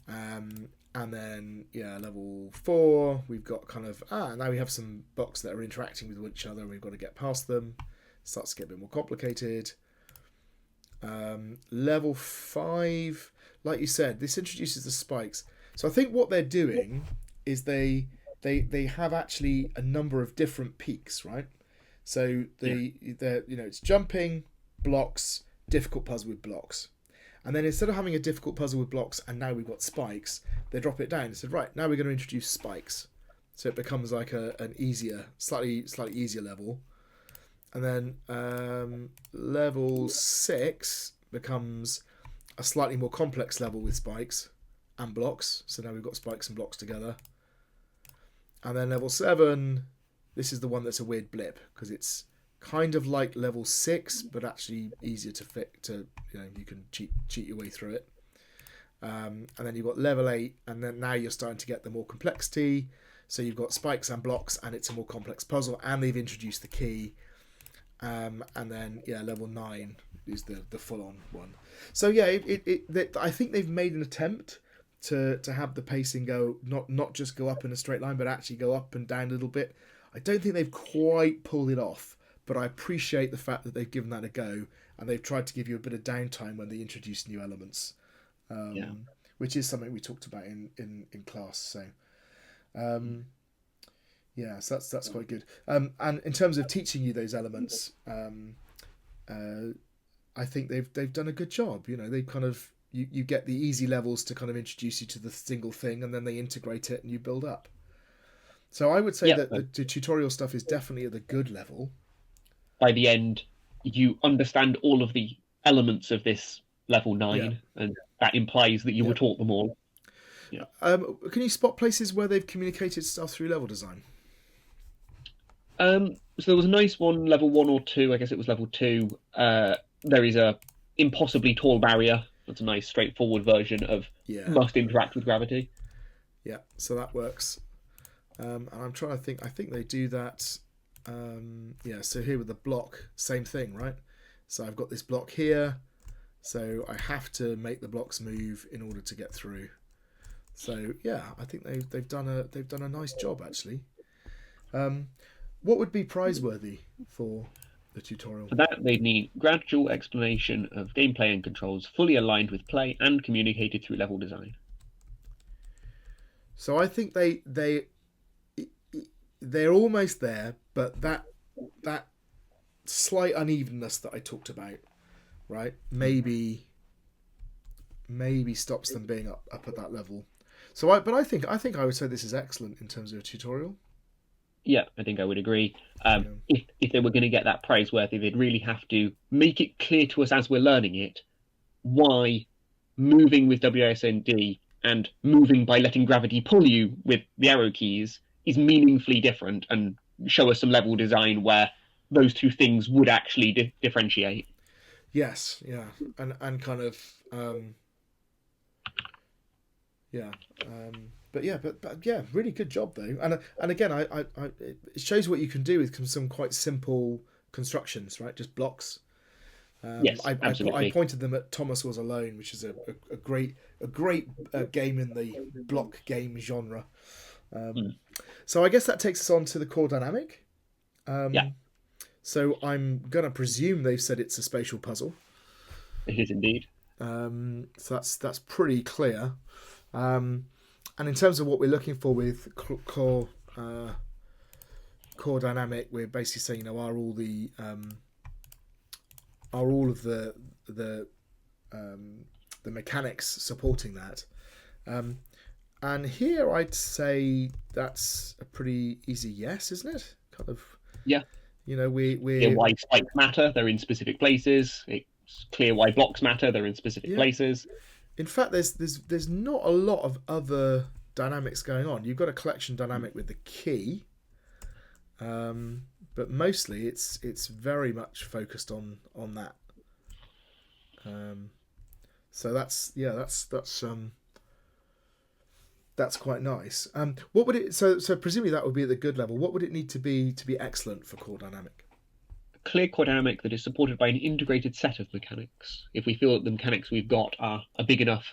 And then level 4 we've got kind of now we have some blocks that are interacting with each other, and we've got to get past them. Starts to get a bit more complicated. Level 5, like you said, this introduces the spikes. So I think what they're doing is they have actually a number of different peaks, right? So they're it's jumping, blocks, difficult puzzle with blocks. And then instead of having a difficult puzzle with blocks and now we've got spikes, they drop it down and said, right, now we're going to introduce spikes. So it becomes like an easier, slightly easier level. and then level 6 becomes a slightly more complex level with spikes and blocks. So now we've got spikes and blocks together. And then level 7, this is the one that's a weird blip because it's kind of like level 6, but actually easier to fit. You can cheat your way through it. And then you've got level 8, and then now you're starting to get the more complexity. So you've got spikes and blocks, and it's a more complex puzzle, and they've introduced the key. And then level 9 is the full-on one. So yeah, I think they've made an attempt to have the pacing go not just go up in a straight line, but actually go up and down a little bit. I don't think they've quite pulled it off, but I appreciate the fact that they've given that a go, and they've tried to give you a bit of downtime when they introduce new elements, which is something we talked about in class. So. So that's quite good. And in terms of teaching you those elements, I think they've done a good job. They kind of you get the easy levels to kind of introduce you to the single thing, and then they integrate it and you build up. So I would say that the tutorial stuff is definitely at the good level. By the end, you understand all of the elements of this level 9, and that implies that you were taught them all. Yeah. Can you spot places where they've communicated stuff through level design? So there was a nice one, level 1 or 2. I guess it was level 2. There is a impossibly tall barrier. That's a nice, straightforward version of must interact with gravity. Yeah, so that works. And I'm trying to think. I think they do that. So here with the block, same thing, right? So I've got this block here. So I have to make the blocks move in order to get through. So yeah, I think they've done a nice job actually. What would be prizeworthy for the tutorial? For that, they'd need gradual explanation of gameplay and controls, fully aligned with play and communicated through level design. So I think they're almost there, but that slight unevenness that I talked about, right? Maybe stops them being up at that level. So I think I would say this is excellent in terms of a tutorial. Yeah, I think I would agree. If they were going to get that praiseworthy, they'd really have to make it clear to us as we're learning it why moving with WASD and moving by letting gravity pull you with the arrow keys is meaningfully different, and show us some level design where those two things would actually differentiate. Yes, yeah, and kind of but really good job though, and again, it shows what you can do with some quite simple constructions, right? Just blocks. Yes, absolutely. I pointed them at Thomas Was Alone, which is a great game in the block game genre. So I guess that takes us on to the core dynamic. So I'm gonna presume they've said it's a spatial puzzle. It is indeed. So that's pretty clear. And in terms of what we're looking for with core dynamic, we're basically saying, are all of the mechanics supporting that? And here I'd say that's a pretty easy yes, isn't it? Kind of. Yeah. We're why spikes matter. They're in specific places. It's clear why blocks matter. They're in specific places. In fact, there's not a lot of other dynamics going on. You've got a collection dynamic with the key, but mostly it's very much focused on that. So that's quite nice. What would it? So presumably that would be at the good level. What would it need to be excellent for core dynamic? Clear core dynamic that is supported by an integrated set of mechanics. If we feel that the mechanics we've got are a big enough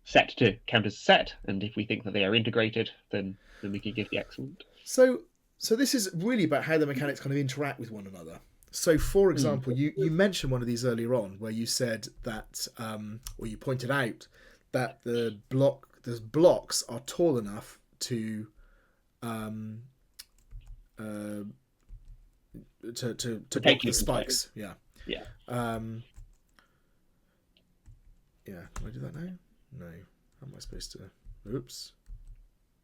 set to count as a set, and if we think that they are integrated, then we can give the excellent. So this is really about how the mechanics kind of interact with one another. So, for example, you mentioned one of these earlier on, where you said that, or you pointed out that the blocks are tall enough to block the spikes. Yeah. Yeah. Can I do that now? No. How am I supposed to? Oops.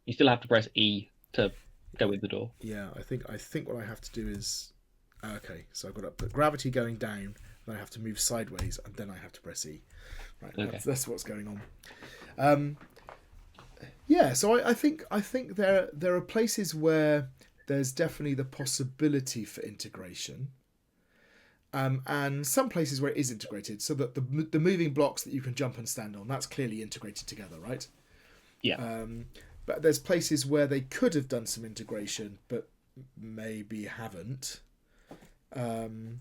You still have to press E to go in the door. Yeah, I think what I have to do is Okay, so I've got to put gravity going down, then I have to move sideways, and then I have to press E. Right, Okay. that's what's going on. Yeah, so I think there are places where there's definitely the possibility for integration, and some places where it is integrated, so that the moving blocks that you can jump and stand on, that's clearly integrated together, right? Yeah. But there's places where they could have done some integration, but maybe haven't. And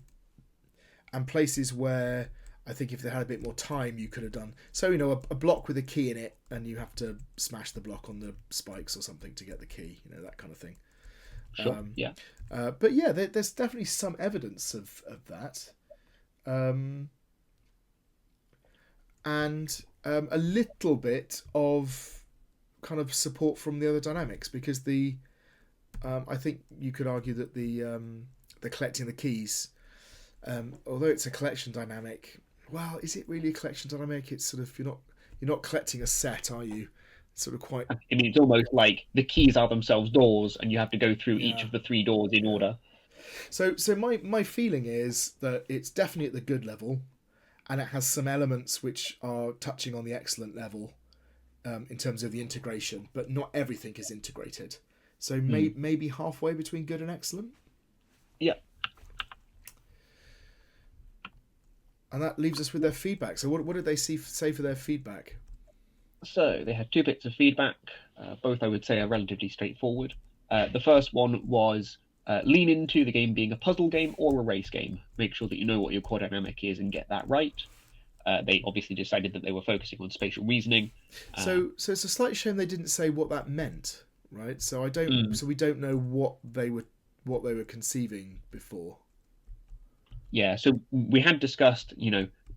places where I think if they had a bit more time, you could have done. So, a block with a key in it, and you have to smash the block on the spikes or something to get the key, that kind of thing. Sure. Yeah. But yeah, there's definitely some evidence of that. And a little bit of kind of support from the other dynamics, because I think you could argue that the collecting the keys, although it's a collection dynamic, well, is it really a collection dynamic? It's sort of you're not collecting a set, are you? It's sort of quite. I mean, it's almost like the keys are themselves doors, and you have to go through each of the 3 doors in order. So my feeling is that it's definitely at the good level, and it has some elements which are touching on the excellent level, in terms of the integration, but not everything is integrated. So maybe halfway between good and excellent. Yeah. And that leaves us with their feedback. So what did they say for their feedback? So they had 2 bits of feedback. Both, I would say, are relatively straightforward. The first one was lean into the game being a puzzle game or a race game. Make sure that you know what your core dynamic is and get that right. They obviously decided that they were focusing on spatial reasoning. So it's a slight shame they didn't say what that meant, right? So so we don't know what they were conceiving before. Yeah, so we had discussed,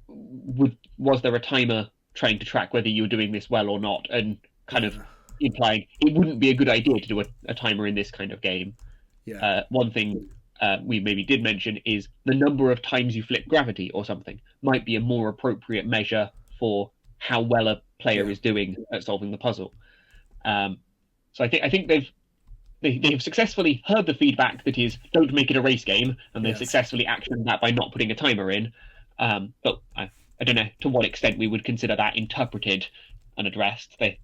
was there a timer trying to track whether you were doing this well or not, and kind of implying it wouldn't be a good idea to do a timer in this kind of game. Yeah. One thing we maybe did mention is the number of times you flip gravity or something might be a more appropriate measure for how well a player is doing at solving the puzzle. So I think they've successfully heard the feedback that is, don't make it a race game, and they've successfully actioned that by not putting a timer in. But I don't know to what extent we would consider that interpreted and addressed. They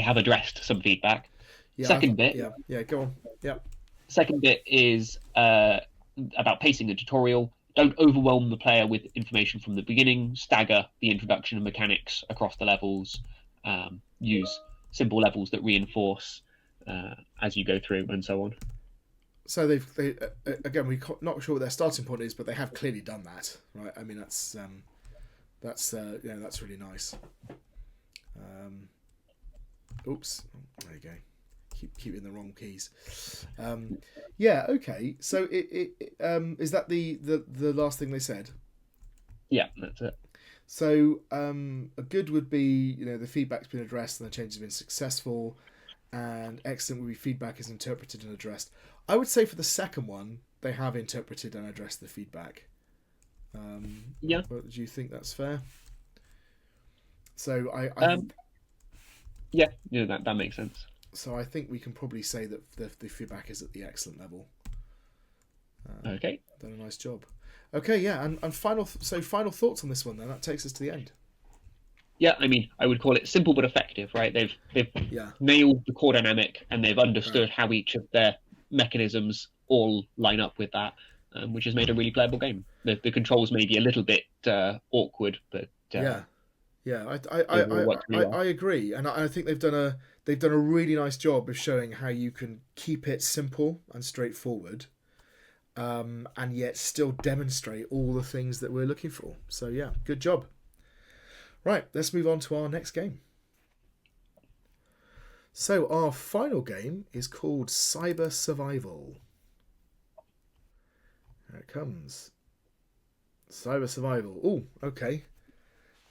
have addressed some feedback. Yeah, Second bit. Yeah, go on. Yeah. Second bit is about pacing the tutorial. Don't overwhelm the player with information from the beginning. Stagger the introduction of mechanics across the levels. Use simple levels that reinforce as you go through, and so on. So they again, we're not sure what their starting point is, but they have clearly done that, right? I mean, that's really nice. Oops, there you go. Keep in the wrong keys. Yeah, okay. So it is that the last thing they said? Yeah, that's it. So a good would be, the feedback's been addressed and the change has been successful, and excellent would be feedback is interpreted and addressed. I would say for the second one, they have interpreted and addressed the feedback. Yeah. But do you think that's fair? So yeah, that makes sense. So I think we can probably say that the feedback is at the excellent level. Okay. Done a nice job. Okay, yeah, and final thoughts on this one then. That takes us to the end. Yeah, I mean, I would call it simple but effective, right? They've nailed the core dynamic, and they've understood how each of their mechanisms all line up with that, which has made a really playable game. The controls may be a little bit awkward, but I agree, and I think they've done a really nice job of showing how you can keep it simple and straightforward, and yet still demonstrate all the things that we're looking for. So yeah, good job. Right, let's move on to our next game. So our final game is called Cyber Survival. Here it comes. Cyber Survival. Oh, okay.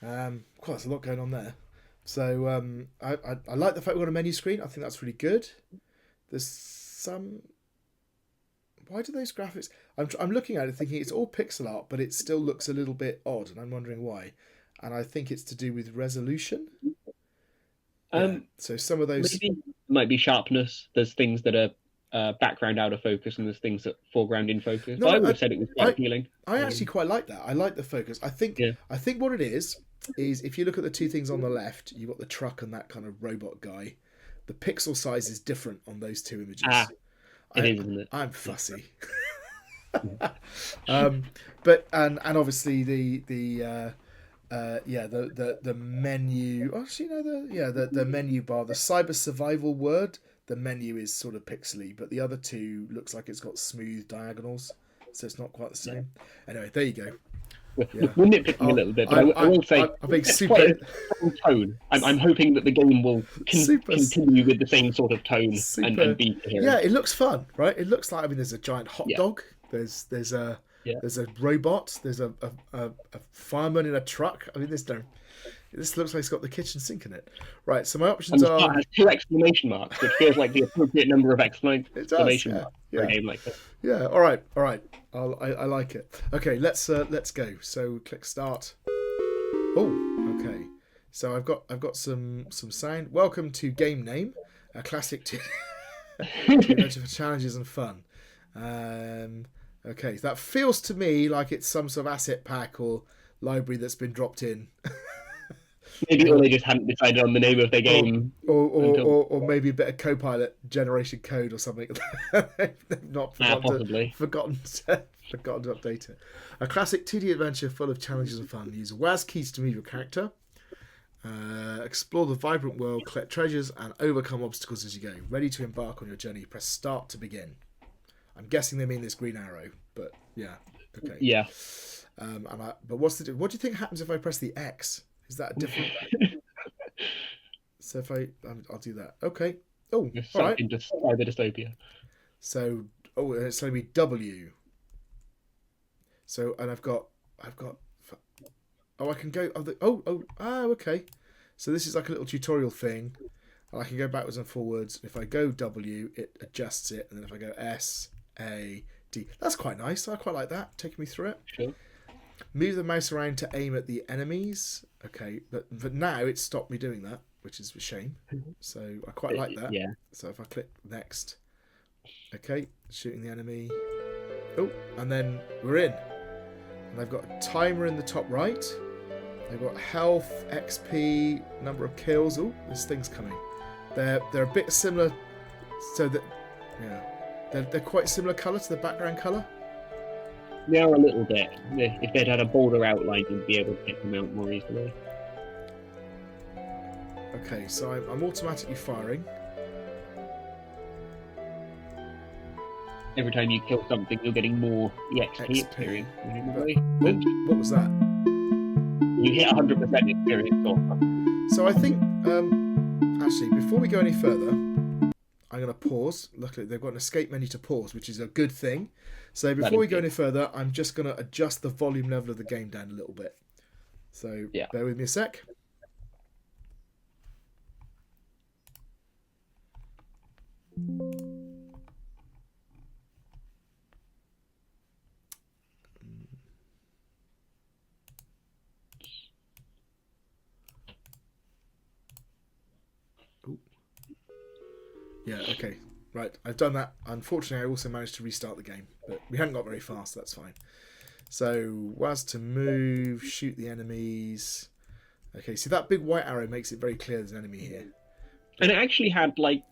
There's a lot going on there. So I like the fact we've got a menu screen. I think that's really good. There's some. Why do those graphics? I'm looking at it thinking it's all pixel art, but it still looks a little bit odd, and I'm wondering why. And I think it's to do with resolution. So some of those maybe might be sharpness. There's things that are background out of focus and there's things that foreground in focus. No, But I would have said it was quite appealing. I actually quite like that. I like the focus. I think what it is if you look at the two things on the left, you've got the truck and that kind of robot guy. The pixel size is different on those two images. It is, isn't it? I'm fussy. But obviously the menu. Actually, no, the menu bar, the cyber survival word. The menu is sort of pixely, but the other two looks like it's got smooth diagonals, so it's not quite the same. Anyway, there you go. Yeah. We're nitpicking a little bit, but I will say it's quite a strong tone. I'm hoping that the game will continue with the same sort of tone and be coherent. Yeah, it looks fun, right? It looks like, there's a giant hot dog. There's a robot. There's a fireman in a truck. This looks like it's got the kitchen sink in it. Right, so my options and are... it has 2 exclamation marks, which feels like the appropriate number of exclamation marks for a game like this. Yeah, all right. I like it. Okay, let's go. So click start. Oh, okay. So I've got some sound. Welcome to Game Name, a classic adventure for challenges and fun. Okay, that feels to me like it's some sort of asset pack or library that's been dropped in. Maybe they just hadn't decided on the name of their game. Or maybe a bit of Copilot generation code or something. They've not forgotten to update it. A classic 2D adventure full of challenges and fun. Use WAS keys to move your character. Explore the vibrant world, collect treasures, and overcome obstacles as you go. Ready to embark on your journey. Press start to begin. I'm guessing they mean this green arrow, but yeah. Okay. Yeah. But what do you think happens if I press the X? Is that a different? So if I'll do that. Okay. Oh, all right. Into cyber dystopia. So it's going to be W. So I've got. Oh, I can go. Okay. So this is like a little tutorial thing, and I can go backwards and forwards. If I go W, it adjusts it, and then if I go S, A, D, that's quite nice. I quite like that. Taking me through it. Sure. Move the mouse around to aim at the enemies. Okay, but now it's stopped me doing that, which is a shame. So I quite like that. Yeah. So if I click next, okay, shooting the enemy. Oh, and then we're in. And I've got a timer in the top right. I've got health, XP, number of kills. Oh, this thing's coming. They're a bit similar, so that they're quite similar colour to the background colour. They are a little bit. If they'd had a bolder outline, you'd be able to pick them out more easily. Okay, so I'm automatically firing. Every time you kill something, you're getting more EXP experience. What was that? You hit 100% experience. So I think, actually, before we go any further, I'm going to pause. Luckily, they've got an escape menu to pause, which is a good thing. So before we go any further, I'm just going to adjust the volume level of the game down a little bit. So bear with me a sec. Yeah, okay. Right, I've done that. Unfortunately, I also managed to restart the game, but we hadn't got very far, so that's fine. So, WAS to move, shoot the enemies. Okay, see that big white arrow makes it very clear there's an enemy here. And it actually had, like,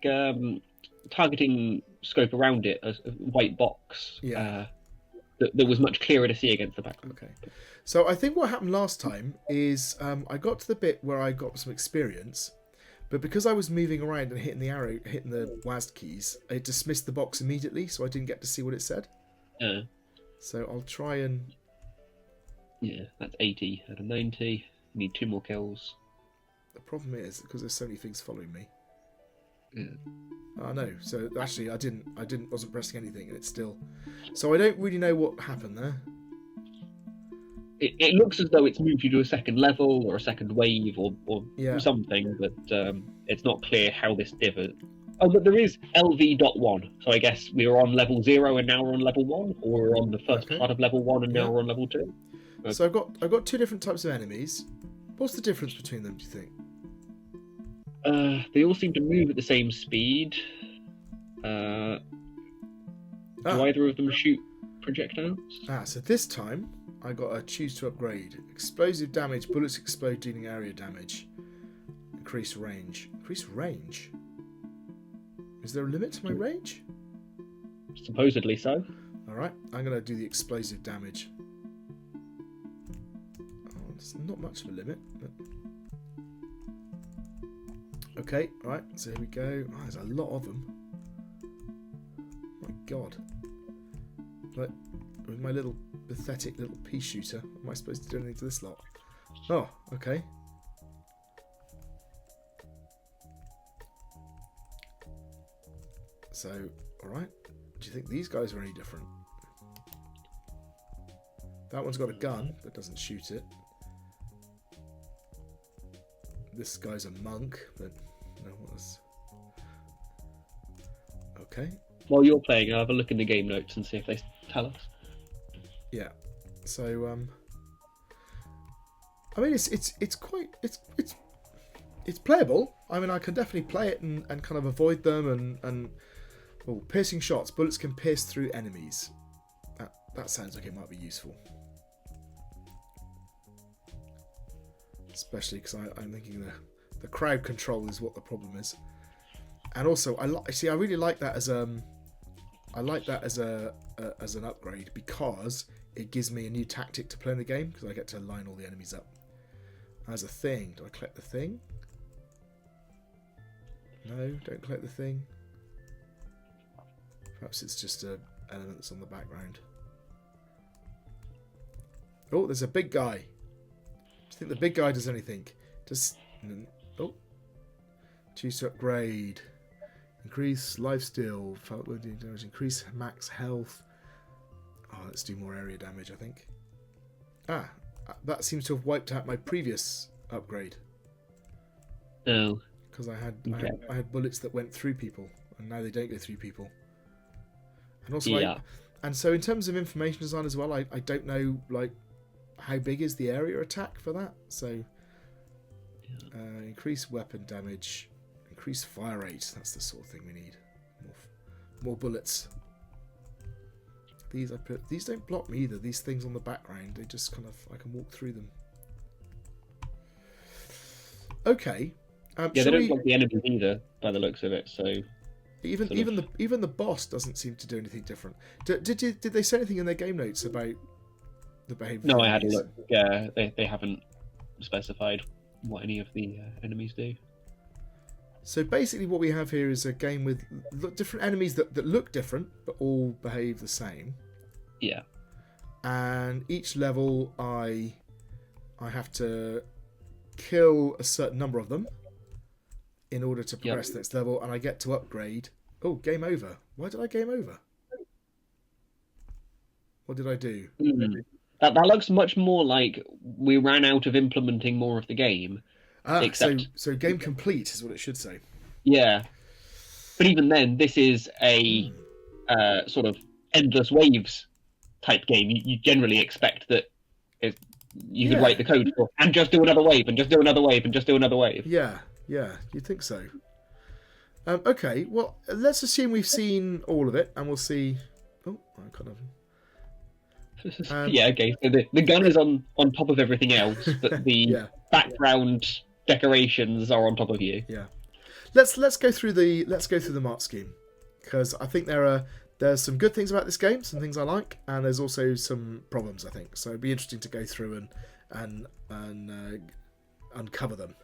targeting scope around it, a white box. Yeah. That was much clearer to see against the background. Okay. So, I think what happened last time is I got to the bit where I got some experience. But because I was moving around and hitting the WASD keys, it dismissed the box immediately, so I didn't get to see what it said. So I'll try and... Yeah, that's 80 out of 90. You need 2 more kills. The problem is, because there's so many things following me. Yeah. Oh no, so actually I wasn't pressing anything, and it's still... So I don't really know what happened there. It looks as though it's moved you to a second level or a second wave or something, but it's not clear how this differs. Oh, but there is LV.1, so I guess we were on level 0 and now we're on level 1, or we're on the first part of level 1 and now we're on level 2. So I've got 2 different types of enemies. What's the difference between them, do you think? They all seem to move at the same speed. Do either of them shoot projectiles? So this time I got a choose to upgrade. Explosive damage, bullets explode dealing area damage. Increase range. Increase range? Is there a limit to my range? Supposedly so. Alright, I'm going to do the explosive damage. Oh, it's not much of a limit. But... Okay, right, so here we go. Oh, there's a lot of them. My God. Like, with my little pathetic little pea shooter, am I supposed to do anything to this lot? Oh, okay. So, alright. Do you think these guys are any different? That one's got a gun, but doesn't shoot it. This guy's a monk, but no one's... Okay. While you're playing, I'll have a look in the game notes and see if they tell us. Yeah. So, I mean, it's quite it's playable. I mean, I can definitely play it and kind of avoid them and piercing shots. Bullets can pierce through enemies. That sounds like it might be useful. Especially because I'm thinking the crowd control is what the problem is. And also, I really like that as an upgrade because it gives me a new tactic to play in the game because I get to line all the enemies up. As a thing, do I collect the thing? No, don't collect the thing. Perhaps it's just an element that's on the background. Oh, there's a big guy. Do you think the big guy does anything? Oh, choose to upgrade. Increase lifesteal, damage, increase max health. Oh, let's do more area damage, I think. That seems to have wiped out my previous upgrade. Oh. Because I had bullets that went through people, and now they don't go through people. And also, yeah. And so in terms of information design as well, I don't know like how big is the area attack for that. So increase weapon damage. Increase fire rate. That's the sort of thing we need. More bullets. These don't block me either. These things on the background, they just kind of I can walk through them. Okay. They don't block the enemies either, by the looks of it. So even the boss doesn't seem to do anything different. Did they say anything in their game notes about the behavior? No, I had a look. Yeah, they haven't specified what any of the enemies do. So basically what we have here is a game with different enemies that look different, but all behave the same. Yeah. And each level I have to kill a certain number of them in order to progress the next level, and I get to upgrade. Oh, game over. Why did I game over? What did I do? That looks much more like we ran out of implementing more of the game. So game complete is what it should say. Yeah, but even then, this is a sort of endless waves type game. You generally expect that you could write the code for and just do another wave and just do another wave and just do another wave. Yeah, you'd think so. Okay, well, let's assume we've seen all of it, and we'll see. Oh, I kind of. Yeah, okay. So the gun is on top of everything else, but the background decorations are on top of you. Yeah. Let's go through the mark scheme, because I think there's some good things about this game, some things I like, and there's also some problems I think. So it'd be interesting to go through and uncover them.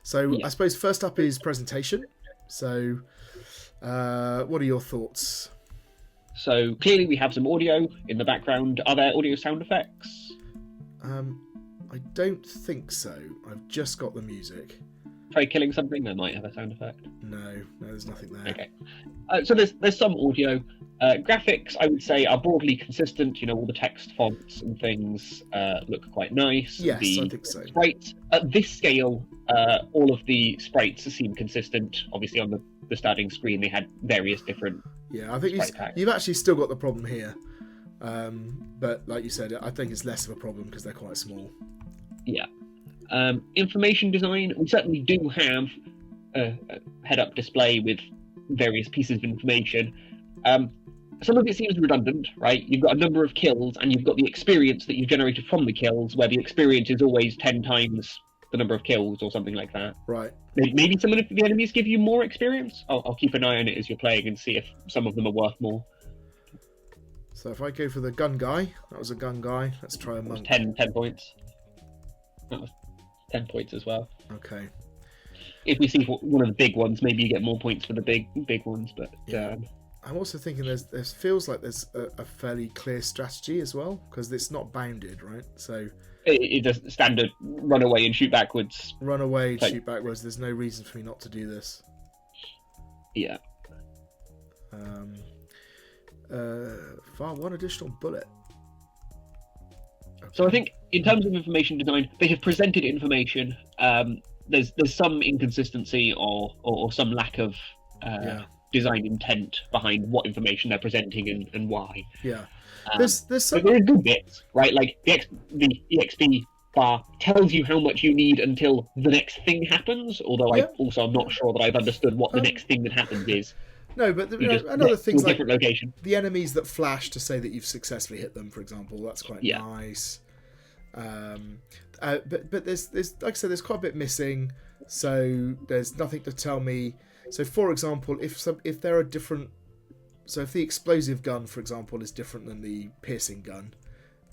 So I suppose first up is presentation. So what are your thoughts? So clearly we have some audio in the background. Are there audio sound effects? I don't think so. I've just got the music. Try killing something, that might have a sound effect. No, there's nothing there. Okay. So there's some audio. Graphics, I would say, are broadly consistent. You know, all the text fonts and things look quite nice. Yes, I think so. Sprites, at this scale, all of the sprites seem consistent. Obviously, on the starting screen, they had various different. Yeah, I think you've actually still got the problem here. But like you said, I think it's less of a problem because they're quite small. Yeah. Information design, we certainly do have a head-up display with various pieces of information. some of it seems redundant, right? You've got a number of kills, and you've got the experience that you've generated from the kills, where the experience is always 10 times the number of kills or something like that. Right. Maybe some of the enemies give you more experience. I'll keep an eye on it as you're playing and see if some of them are worth more. So if I go for the gun guy, that was a gun guy. Let's try a monk. 10 points. That was 10 points as well. Okay. If we see one of the big ones, maybe you get more points for the big ones. But yeah. I'm also thinking there feels like there's a fairly clear strategy as well, because it's not bounded, right? So it's a standard run away and shoot backwards. Run away, shoot backwards. There's no reason for me not to do this. Yeah. Fire one additional bullet. Okay. So I think in terms of information design, they have presented information. There's some inconsistency or some lack of design intent behind what information they're presenting and why. Yeah, there's some. But there are good bits, right? Like the EXP bar tells you how much you need until the next thing happens. Although I'm not sure that I've understood what the next thing that happens is. No, but another thing's like different location. The enemies that flash to say that you've successfully hit them, for example, that's quite nice. But there's like I said, there's quite a bit missing. So there's nothing to tell me. So for example, if there are different, so if the explosive gun, for example, is different than the piercing gun,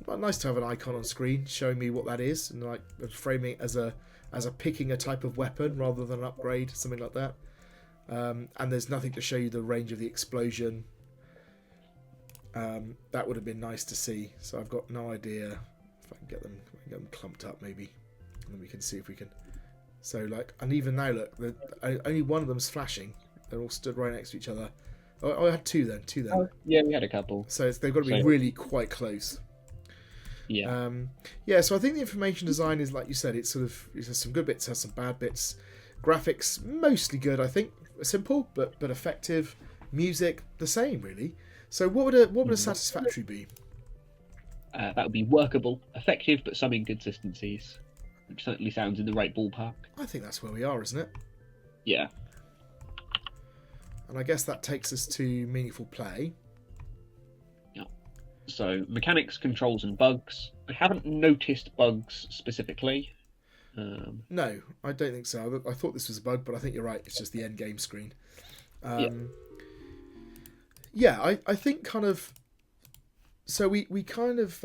well, nice to have an icon on screen showing me what that is and like framing it as a picking a type of weapon rather than an upgrade, something like that. And there's nothing to show you the range of the explosion. That would have been nice to see. So I've got no idea if I can get them clumped up maybe, and then we can see if we can. So like, and even now look, only one of them's flashing. They're all stood right next to each other. Oh, I had two then. Oh, yeah, we had a couple. So they've got to be really quite close. Yeah. So I think the information design is, like you said, it has some good bits, has some bad bits. Graphics mostly good, I think. Simple but effective. Music the same, really. So what would a satisfactory be? That would be workable, effective, but some inconsistencies, which certainly sounds in the right ballpark. I think that's where we are, isn't it? Yeah. And I guess that takes us to meaningful play. Yeah. So mechanics, controls, and bugs. I haven't noticed bugs specifically. No, I don't think so. I thought this was a bug, but I think you're right. It's just the end game screen. I think kind of. So we kind of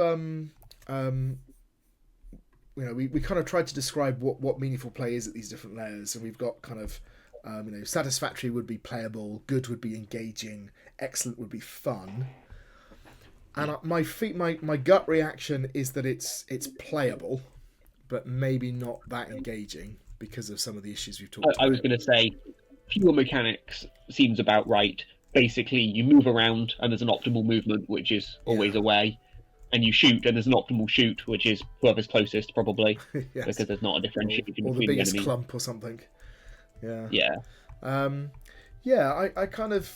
we kind of tried to describe what meaningful play is at these different layers, and we've got kind of satisfactory would be playable, good would be engaging, excellent would be fun. And my gut reaction is that it's playable, but maybe not that engaging because of some of the issues we've talked about. I was going to say, pure mechanics seems about right. Basically, you move around and there's an optimal movement, which is always away, and you shoot and there's an optimal shoot, which is whoever's closest, probably, yes. Because there's not a differentiation or between the biggest enemies. clump or something. Yeah. I kind of.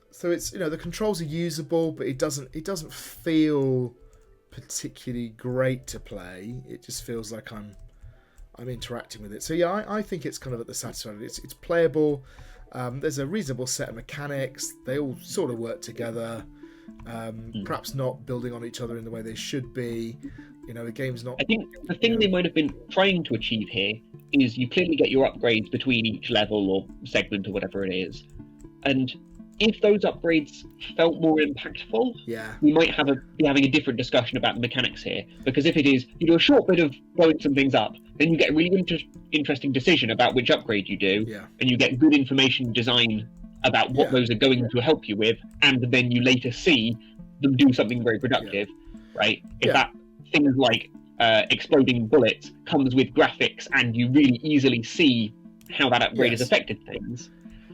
So it's the controls are usable, but it doesn't feel particularly great to play. It just feels like I'm interacting with it. So I think it's kind of at the satisfactory. It's playable. There's a reasonable set of mechanics. They all sort of work together. Perhaps not building on each other in the way they should be. The game's not. I think the thing they might have been trying to achieve here is you clearly get your upgrades between each level or segment or whatever it is, and if those upgrades felt more impactful, we might be having a different discussion about the mechanics here. Because if it is, you do a short bit of blowing some things up, then you get a really interesting decision about which upgrade you do, and you get good information design about what those are going to help you with, and then you later see them do something very productive, right? If that things like exploding bullets comes with graphics, and you really easily see how that upgrade has affected things.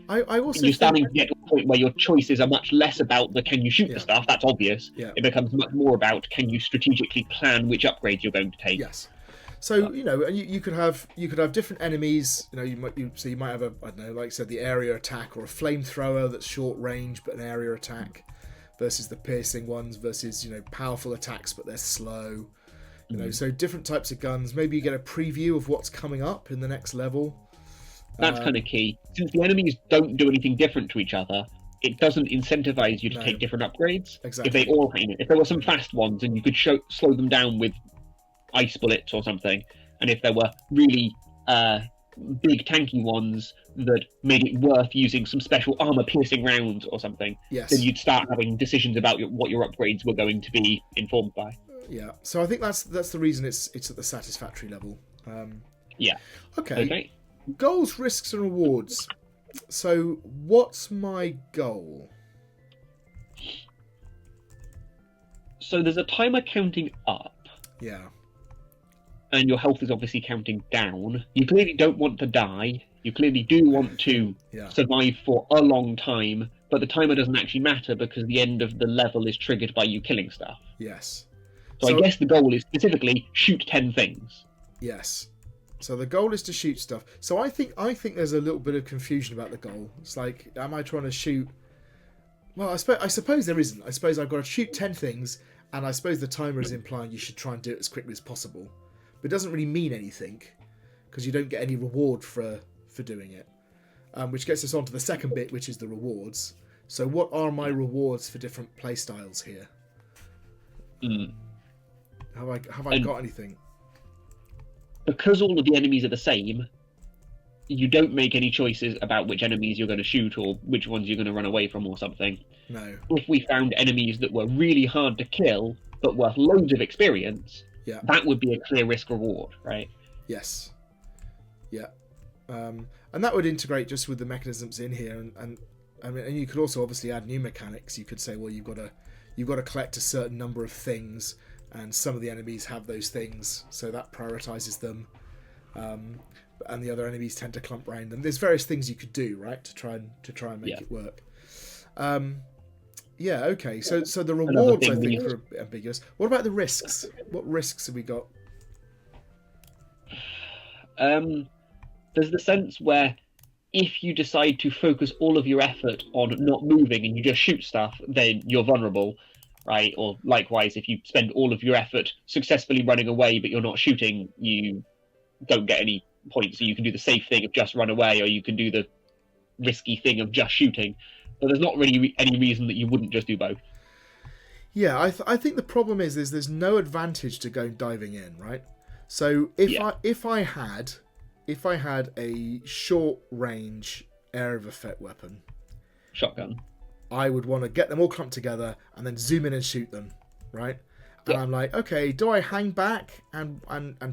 I also you're starting to get to a point where your choices are much less about the can you shoot the stuff, that's obvious. It becomes much more about can you strategically plan which upgrades you're going to take. Yes. So you could have different enemies. You might have like I said, the area attack or a flamethrower that's short range but an area attack, versus the piercing ones versus powerful attacks but they're slow. So different types of guns. Maybe you get a preview of what's coming up in the next level. That's kind of key. Since the enemies don't do anything different to each other, it doesn't incentivize you to No. take different upgrades. Exactly. If there were some fast ones and you could slow them down with ice bullets or something, and if there were really big tanky ones that made it worth using some special armor piercing rounds or something, Yes. then you'd start having decisions about what your upgrades were going to be informed by. Yeah. So I think that's the reason it's at the satisfactory level. Yeah. Okay. Goals, risks, and rewards. So what's my goal? So there's a timer counting up. Yeah. And your health is obviously counting down. You clearly don't want to die. You clearly do want to survive for a long time, but the timer doesn't actually matter because the end of the level is triggered by you killing stuff. Yes. So I guess the goal is specifically shoot 10 things. Yes. So the goal is to shoot stuff. So I think there's a little bit of confusion about the goal. It's like, am I trying to shoot? Well, I suppose there isn't. I suppose I've got to shoot 10 things, and I suppose the timer is implying you should try and do it as quickly as possible. But it doesn't really mean anything because you don't get any reward for doing it. Which gets us on to the second bit, which is the rewards. So what are my rewards for different play styles here? Have I got anything? Because all of the enemies are the same, you don't make any choices about which enemies you're going to shoot or which ones you're going to run away from or something. No. If we found enemies that were really hard to kill but worth loads of experience, that would be a clear risk reward, right? Yes. Yeah. And that would integrate just with the mechanisms in here, and you could also obviously add new mechanics. You could say, well, you've got to collect a certain number of things, and some of the enemies have those things, so that prioritizes them. And the other enemies tend to clump around them. There's various things you could do, right, to try and make it work. Yeah. Okay. So the rewards I think are ambiguous. What about the risks? What risks have we got? There's the sense where if you decide to focus all of your effort on not moving and you just shoot stuff, then you're vulnerable, right? Or likewise, if you spend all of your effort successfully running away but you're not shooting, you don't get any points. So you can do the safe thing of just run away, or you can do the risky thing of just shooting. But there's not really any reason that you wouldn't just do both. Yeah, I think the problem is there's no advantage to going diving in, right? So if I had a short range area of effect weapon, shotgun, I would want to get them all clumped together and then zoom in and shoot them, right? And I'm like, okay, do I hang back and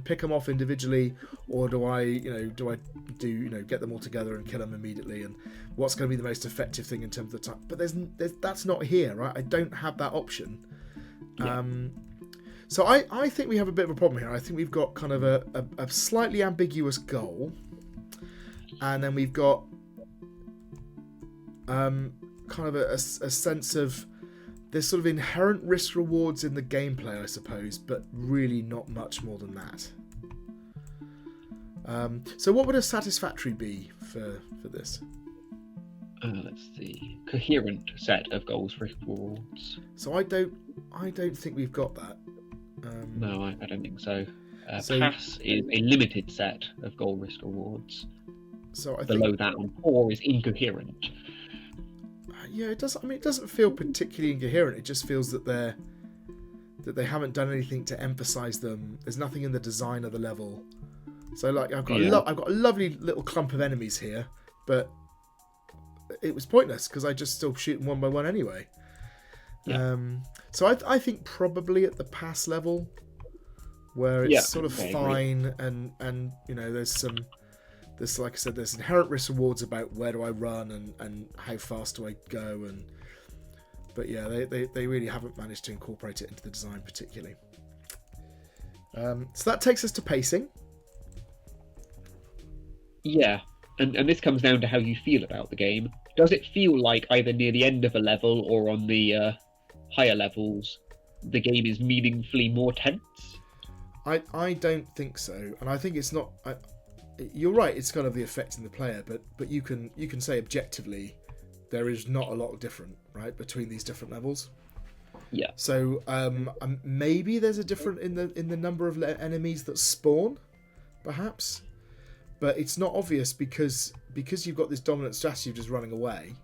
pick them off individually, or do I get them all together and kill them immediately? And what's going to be the most effective thing in terms of the time? But that's not here, right? I don't have that option. So I think we have a bit of a problem here. I think we've got kind of a slightly ambiguous goal, and then we've got kind of a sense of there's sort of inherent risk rewards in the gameplay, I suppose, but really not much more than that. So what would a satisfactory be for this? Let's see. Coherent set of goals, risk rewards. So I don't think we've got that. No, I don't think so. Pass is a limited set of goal, risk, rewards. So I below think that on core is incoherent. Yeah, it does. I mean, it doesn't feel particularly incoherent. It just feels that they haven't done anything to emphasize them. There's nothing in the design of the level. So like I've got a lovely little clump of enemies here, but it was pointless because I just still shoot them one by one anyway. So I think probably at the pass level where it's sort of fine and there's like I said, there's inherent risk rewards about where do I run and how fast do I go, but yeah, they really haven't managed to incorporate it into the design particularly. So that takes us to pacing. Yeah, and this comes down to how you feel about the game. Does it feel like either near the end of a level or on the higher levels, the game is meaningfully more tense? I don't think so, and I think it's not. You're right. It's kind of the effect in the player, but you can say objectively there is not a lot different, right, between these different levels. Yeah. So maybe there's a different in the number of enemies that spawn, perhaps, but it's not obvious because you've got this dominant strategy of just running away.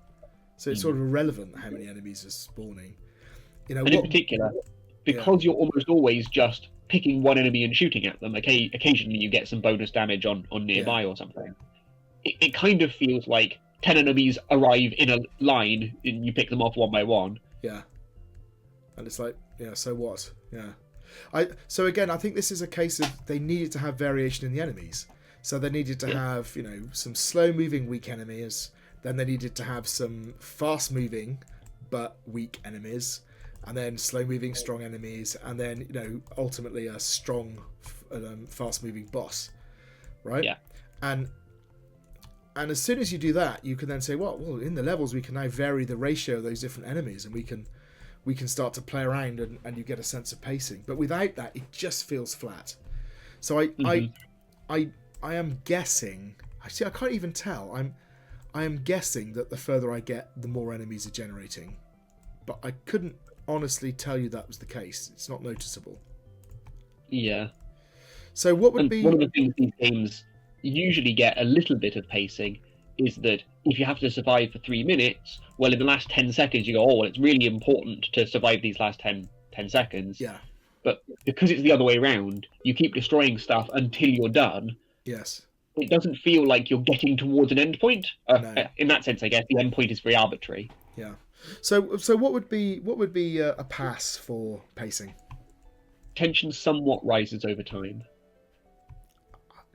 So it's sort of irrelevant how many enemies are spawning. You know, And in particular, because you're almost always just picking one enemy and shooting at them, occasionally you get some bonus damage on nearby or something. It kind of feels like 10 enemies arrive in a line and you pick them off one by one. Yeah. And it's like, so what? Yeah. So again, I think this is a case of they needed to have variation in the enemies. So they needed to have, some slow-moving weak enemies. Then they needed to have some fast-moving but weak enemies. And then slow-moving strong enemies. And then, ultimately a strong, fast-moving boss. Right? Yeah. And as soon as you do that, you can then say, well, in the levels, we can now vary the ratio of those different enemies. And we can start to play around and you get a sense of pacing. But without that, it just feels flat. So I am guessing. Actually, I can't even tell. I am guessing that the further I get, the more enemies are generating. But I couldn't honestly tell you that was the case. It's not noticeable. Yeah. So what would be one of the things these games usually get a little bit of pacing is that if you have to survive for 3 minutes, well, in the last 10 seconds, you go, oh, well, it's really important to survive these last 10 seconds. Yeah. But because it's the other way around, you keep destroying stuff until you're done. Yes. It doesn't feel like you're getting towards an end point. No. In that sense, I guess the end point is very arbitrary. Yeah. So what would be a pass for pacing? Tension somewhat rises over time.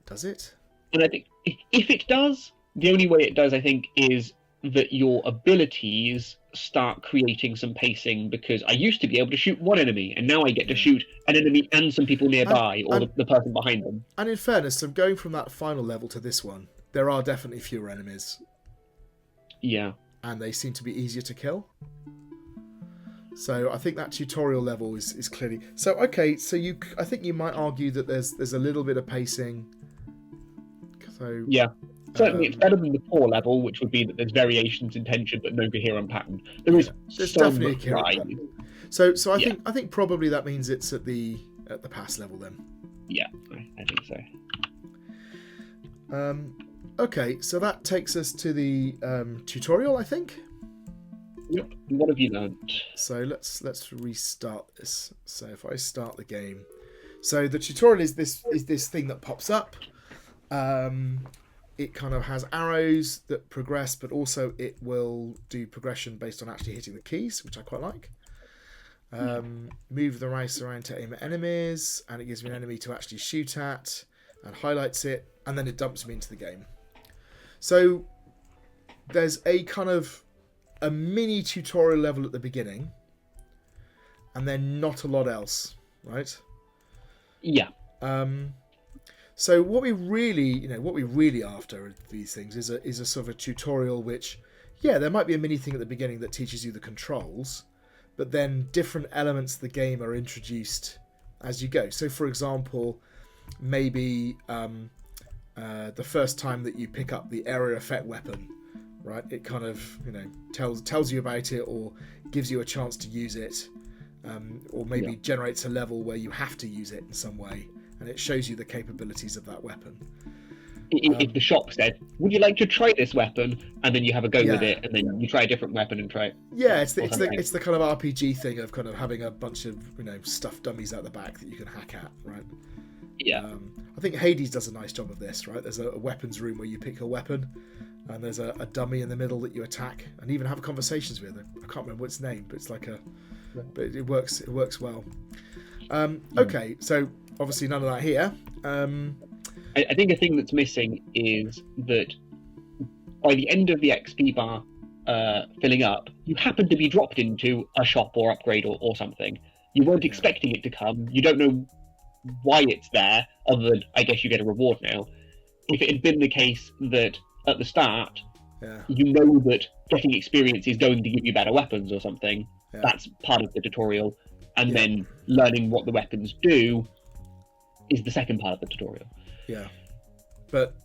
Does it? And I think if it does, the only way it does, I think, is that your abilities start creating some pacing, because I used to be able to shoot one enemy and now I get to shoot an enemy and some people nearby or the person behind them. And in fairness, from going from that final level to this one, there are definitely fewer enemies. Yeah. And they seem to be easier to kill. So I think that tutorial level is clearly... So, okay, so I think you might argue that there's a little bit of pacing. So, yeah. Certainly, it's better than the core level, which would be that there's variations in tension but no coherent pattern. There's definitely a coherent pattern. So I think probably that means it's at the pass level then. Yeah, I think so. Okay, so that takes us to the tutorial, I think. Yep. What have you learned? So let's restart this. So if I start the game, so the tutorial is this thing that pops up. It kind of has arrows that progress, but also it will do progression based on actually hitting the keys, which I quite like. Move the mouse around to aim at enemies, and it gives me an enemy to actually shoot at, and highlights it, and then it dumps me into the game. So there's a kind of a mini tutorial level at the beginning, and then not a lot else, right? Yeah. So what we really after with these things is a sort of a tutorial which, there might be a mini thing at the beginning that teaches you the controls, but then different elements of the game are introduced as you go. So for example, maybe the first time that you pick up the area effect weapon, right? It kind of tells you about it or gives you a chance to use it, or maybe generates a level where you have to use it in some way. And it shows you the capabilities of that weapon. If the shop said, would you like to try this weapon? And then you have a go with it, and then you try a different weapon and try it. Yeah, it's the kind of RPG thing of kind of having a bunch of stuffed dummies out the back that you can hack at, right? Yeah. I think Hades does a nice job of this, right? There's a weapons room where you pick a weapon, and there's a dummy in the middle that you attack, and even have conversations with. I can't remember its name, but it's like but it works. It works well. Okay, so obviously none of that here. I think a thing that's missing is that by the end of the XP bar filling up, you happen to be dropped into a shop or upgrade or something. You weren't expecting it to come. You don't know why it's there, other than, I guess, you get a reward now. If it had been the case that at the start, you know that getting experience is going to give you better weapons or something, that's part of the tutorial. And then learning what the weapons do is the second part of the tutorial. Yeah. But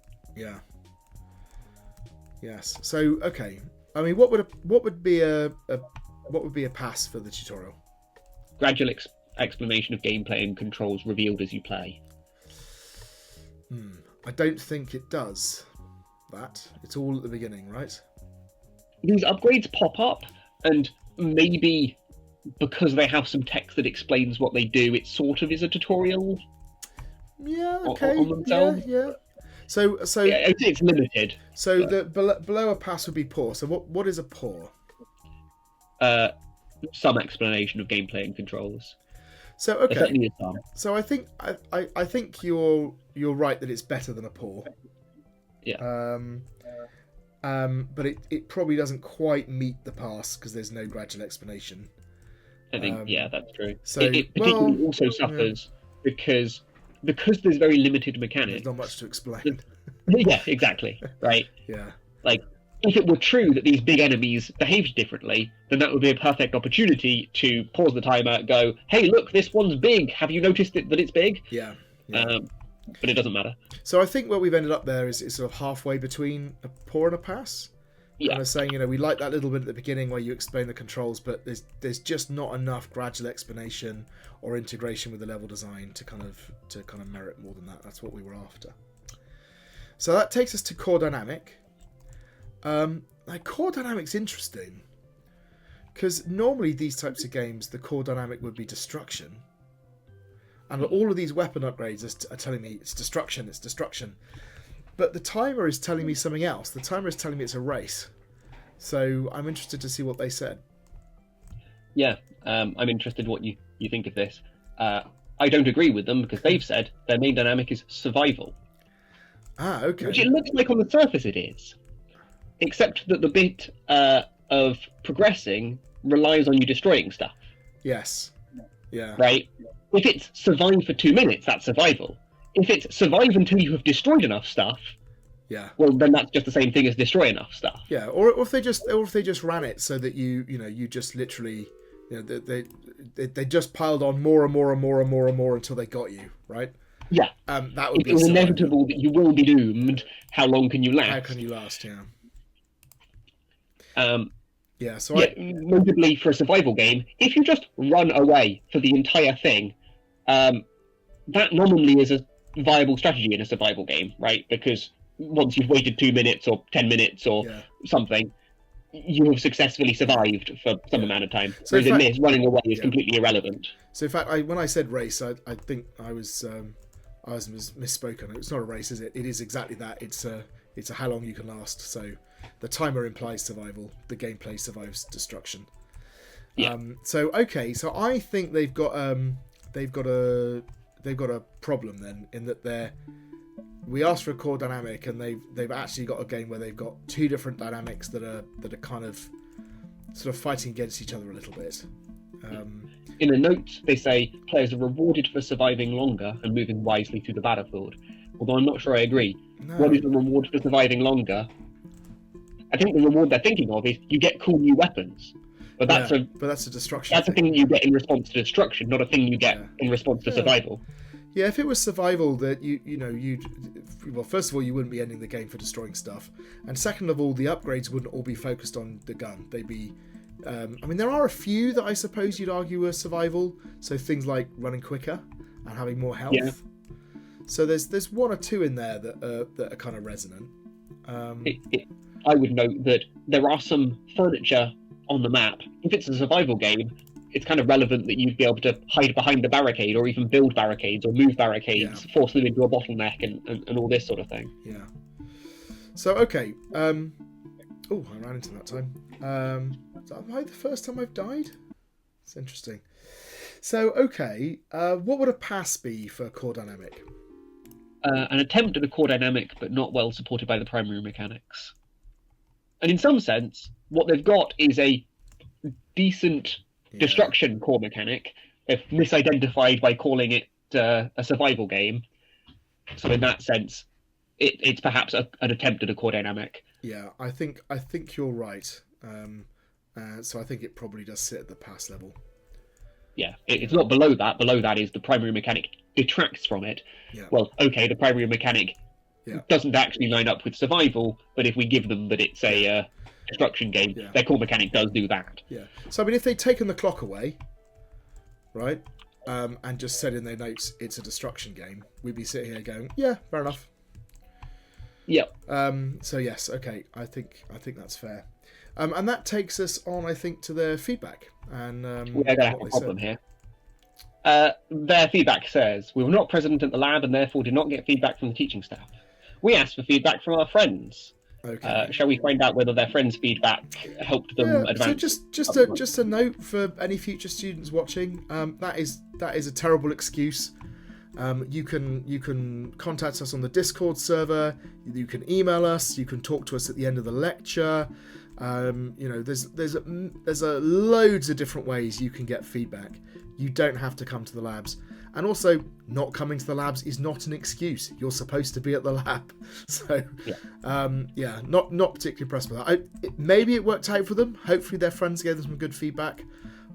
yes. So okay. I mean, what would be a pass for the tutorial? Gradual explanation of gameplay and controls revealed as you play. I don't think it does that. It's all at the beginning, right? these upgrades pop up, and maybe because they have some text that explains what they do, it sort of is a tutorial. Yeah. Okay. On themselves. Yeah. So yeah, it's limited. So the below a pass would be poor. So what is a poor? Some explanation of gameplay and controls. So okay. Certainly is some. So I think you're right that it's better than a poor. Yeah. But it probably doesn't quite meet the pass because there's no gradual explanation. I think that's true. So it particularly also suffers because there's very limited mechanics. There's not much to explain. Yeah, exactly. Right. Yeah. Like, if it were true that these big enemies behaved differently, then that would be a perfect opportunity to pause the timer, go, hey, look, this one's big. Have you noticed that it's big? Yeah. But it doesn't matter. So I think where we've ended up there is sort of halfway between a poor and a pass. Yeah. Kind of saying, we like that little bit at the beginning where you explain the controls, but there's just not enough gradual explanation or integration with the level design to kind of merit more than that. That's what we were after. So that takes us to core dynamic. Core dynamic's interesting because normally these types of games, the core dynamic would be destruction, and all of these weapon upgrades are telling me it's destruction. But the timer is telling me something else. The timer is telling me it's a race. So I'm interested to see what they said. Yeah, I'm interested what you think of this. I don't agree with them because they've said their main dynamic is survival. Ah, okay. Which it looks like on the surface it is. Except that the bit of progressing relies on you destroying stuff. Yes. Yeah. Right? If it's survive for 2 minutes, that's survival. If it's survive until you have destroyed enough stuff, yeah, well, then that's just the same thing as destroy enough stuff. Yeah, or if they just ran it so that you just literally, they just piled on more and more and more and more and more until they got you, right? Yeah. That would be. It was inevitable that you will be doomed. How long can you last? How can you last? Yeah. Yeah. So notably for a survival game, if you just run away for the entire thing, that nominally is a viable strategy in a survival game, right? Because once you've waited 2 minutes or 10 minutes or something, you have successfully survived for some amount of time. So whereas in this, running away is completely irrelevant. So in fact, when I said race, I think I was misspoken. It's not a race, is it? It is exactly that. It's a how long you can last. So the timer implies survival. The gameplay survives destruction. Yeah. So I think they've got a problem then in that we asked for a core dynamic and they've actually got a game where they've got two different dynamics that are kind of sort of fighting against each other a little bit. In the notes, they say players are rewarded for surviving longer and moving wisely through the battlefield. Although I'm not sure I agree. No. What is the reward for surviving longer? I think the reward they're thinking of is you get cool new weapons. But that's a destruction. That's a thing you get in response to destruction, not a thing you get in response to survival. Yeah, if it was survival, that well, first of all, you wouldn't be ending the game for destroying stuff, and second of all, the upgrades wouldn't all be focused on the gun. They'd be, there are a few that I suppose you'd argue are survival. So things like running quicker and having more health. Yeah. So there's one or two in there that are kind of resonant. I would note that there are some furniture on the map. If it's a survival game, it's kind of relevant that you'd be able to hide behind the barricade or even build barricades or move barricades, force them into a bottleneck and all this sort of thing. Yeah. So, okay. I ran into that time. Is that the first time I've died? It's interesting. So, okay. What would a pass be for core dynamic? An attempt at a core dynamic, but not well supported by the primary mechanics. And in some sense, what they've got is a decent destruction core mechanic. They've misidentified by calling it a survival game. So in that sense, it's perhaps an attempt at a core dynamic. Yeah, I think you're right. So I think it probably does sit at the pass level. Yeah, it's not below that. Below that is the primary mechanic detracts from it. Yeah. Well, okay, the primary mechanic doesn't actually line up with survival, but if we give them that it's a destruction game, their core mechanic does do that. Yeah. So I mean, if they'd taken the clock away, right, and just said in their notes it's a destruction game, we'd be sitting here going, yeah, fair enough. Yeah. So yes, okay, I think that's fair. And that takes us on, I think, to their feedback. And We're going to have a problem here. Their feedback says, we were not present at the lab and therefore did not get feedback from the teaching staff. We asked for feedback from our friends. Okay. Shall we find out whether their friends' feedback helped them advance? So just a note for any future students watching. That is a terrible excuse. You can contact us on the Discord server. You can email us. You can talk to us at the end of the lecture. There's loads of different ways you can get feedback. You don't have to come to the labs. And also, not coming to the labs is not an excuse. You're supposed to be at the lab. So, not particularly impressed with that. Maybe it worked out for them. Hopefully their friends gave them some good feedback.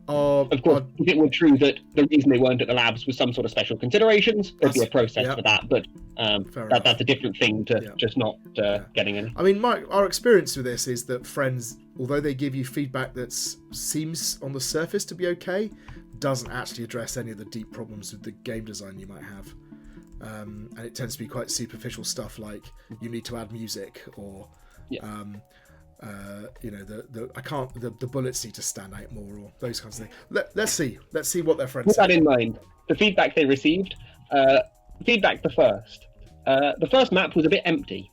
Of course, if it were true that the reason they weren't at the labs was some sort of special considerations, there'd be a process for that. But that's a different thing to just not getting any. I mean, our experience with this is that friends, although they give you feedback that seems on the surface to be okay, doesn't actually address any of the deep problems with the game design you might have. And it tends to be quite superficial stuff like you need to add music or the bullets need to stand out more or those kinds of things. Let's see what their friends say. With that in mind, the feedback they received, the first map was a bit empty.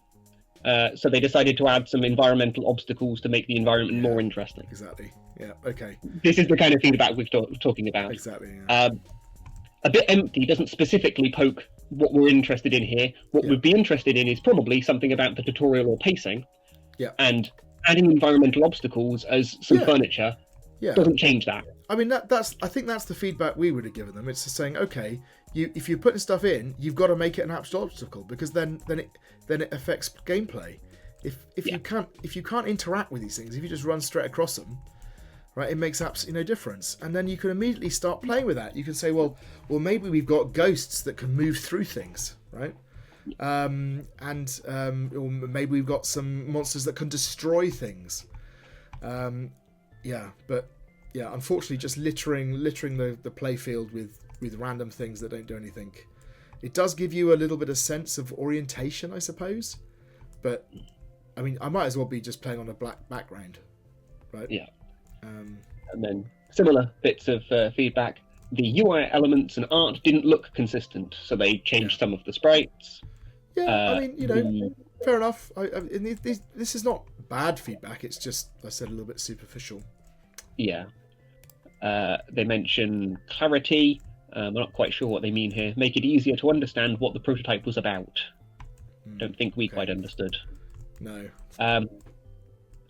So they decided to add some environmental obstacles to make the environment more interesting. Exactly. Yeah. Okay. This is the kind of feedback we're talking about. Exactly. Yeah. A bit empty doesn't specifically poke what we're interested in here. What we'd be interested in is probably something about the tutorial or pacing. Yeah. And adding environmental obstacles as some furniture doesn't change that. I mean, I think that's the feedback we would have given them. It's just saying, okay, if you're putting stuff in, you've got to make it an actual obstacle because then it affects gameplay. If you can't interact with these things, if you just run straight across them, right, it makes absolutely no difference. And then you can immediately start playing with that. You can say, well, maybe we've got ghosts that can move through things, right? Or maybe we've got some monsters that can destroy things. Unfortunately, just littering the playfield with random things that don't do anything. It does give you a little bit of sense of orientation, I suppose. But I mean, I might as well be just playing on a black background, right? Yeah. And then similar bits of feedback. The UI elements and art didn't look consistent, so they changed some of the sprites. Yeah, I mean, fair enough. This is not bad feedback. It's just, I said, a little bit superficial. Yeah. They mention clarity. I'm not quite sure what they mean here. Make it easier to understand what the prototype was about. Don't think we quite understood. No.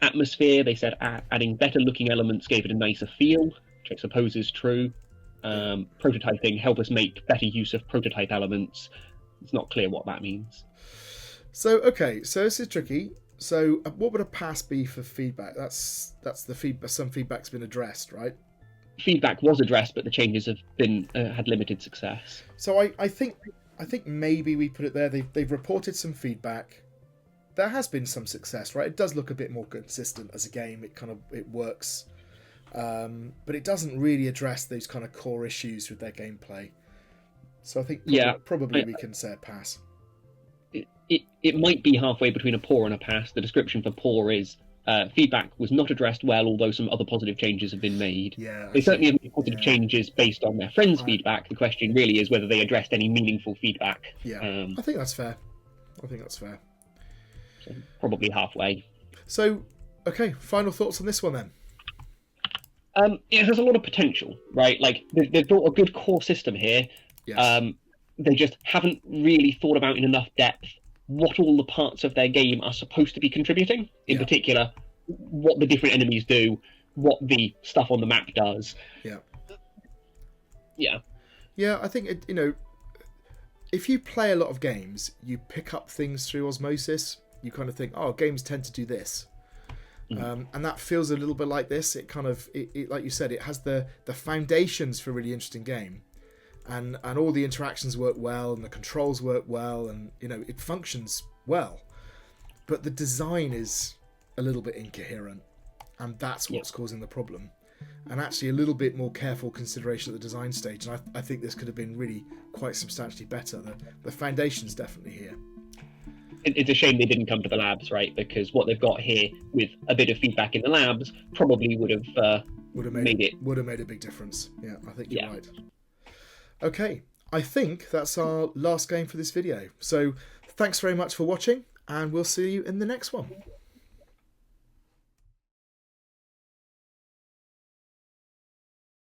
Atmosphere, they said adding better looking elements gave it a nicer feel, which I suppose is true. Prototyping, help us make better use of prototype elements. It's not clear what that means. So this is tricky. So what would a pass be for feedback? That's the feedback. Some feedback's been addressed, right? Feedback was addressed, but the changes have been had limited success. So I think maybe we put it there. They've reported some feedback. There has been some success, right? It does look a bit more consistent as a game. It works, but it doesn't really address those kind of core issues with their gameplay. So I think probably we can say a pass. It might be halfway between a poor and a pass. The description for poor is feedback was not addressed well, although some other positive changes have been made. Yeah, they certainly have made positive changes based on their friends' feedback. The question really is whether they addressed any meaningful feedback. Yeah, I think that's fair. So probably halfway. So, okay, final thoughts on this one then. It has a lot of potential, right? Like they've built a good core system here. Yes. They just haven't really thought about in enough depth what all the parts of their game are supposed to be contributing. In particular, what the different enemies do, what the stuff on the map does. Yeah, I think if you play a lot of games, you pick up things through osmosis. You kind of think, oh, games tend to do this. And that feels a little bit like this. It kind of, like you said, it has the foundations for a really interesting game. And all the interactions work well, and the controls work well, and it functions well. But the design is a little bit incoherent, and that's what's causing the problem. And actually, a little bit more careful consideration at the design stage, and I think this could have been really quite substantially better. The foundation's definitely here. it's a shame they didn't come to the labs, right? Because what they've got here with a bit of feedback in the labs probably would have made a big difference. Yeah, I think you're right. Okay, I think that's our last game for this video. So thanks very much for watching, and we'll see you in the next one.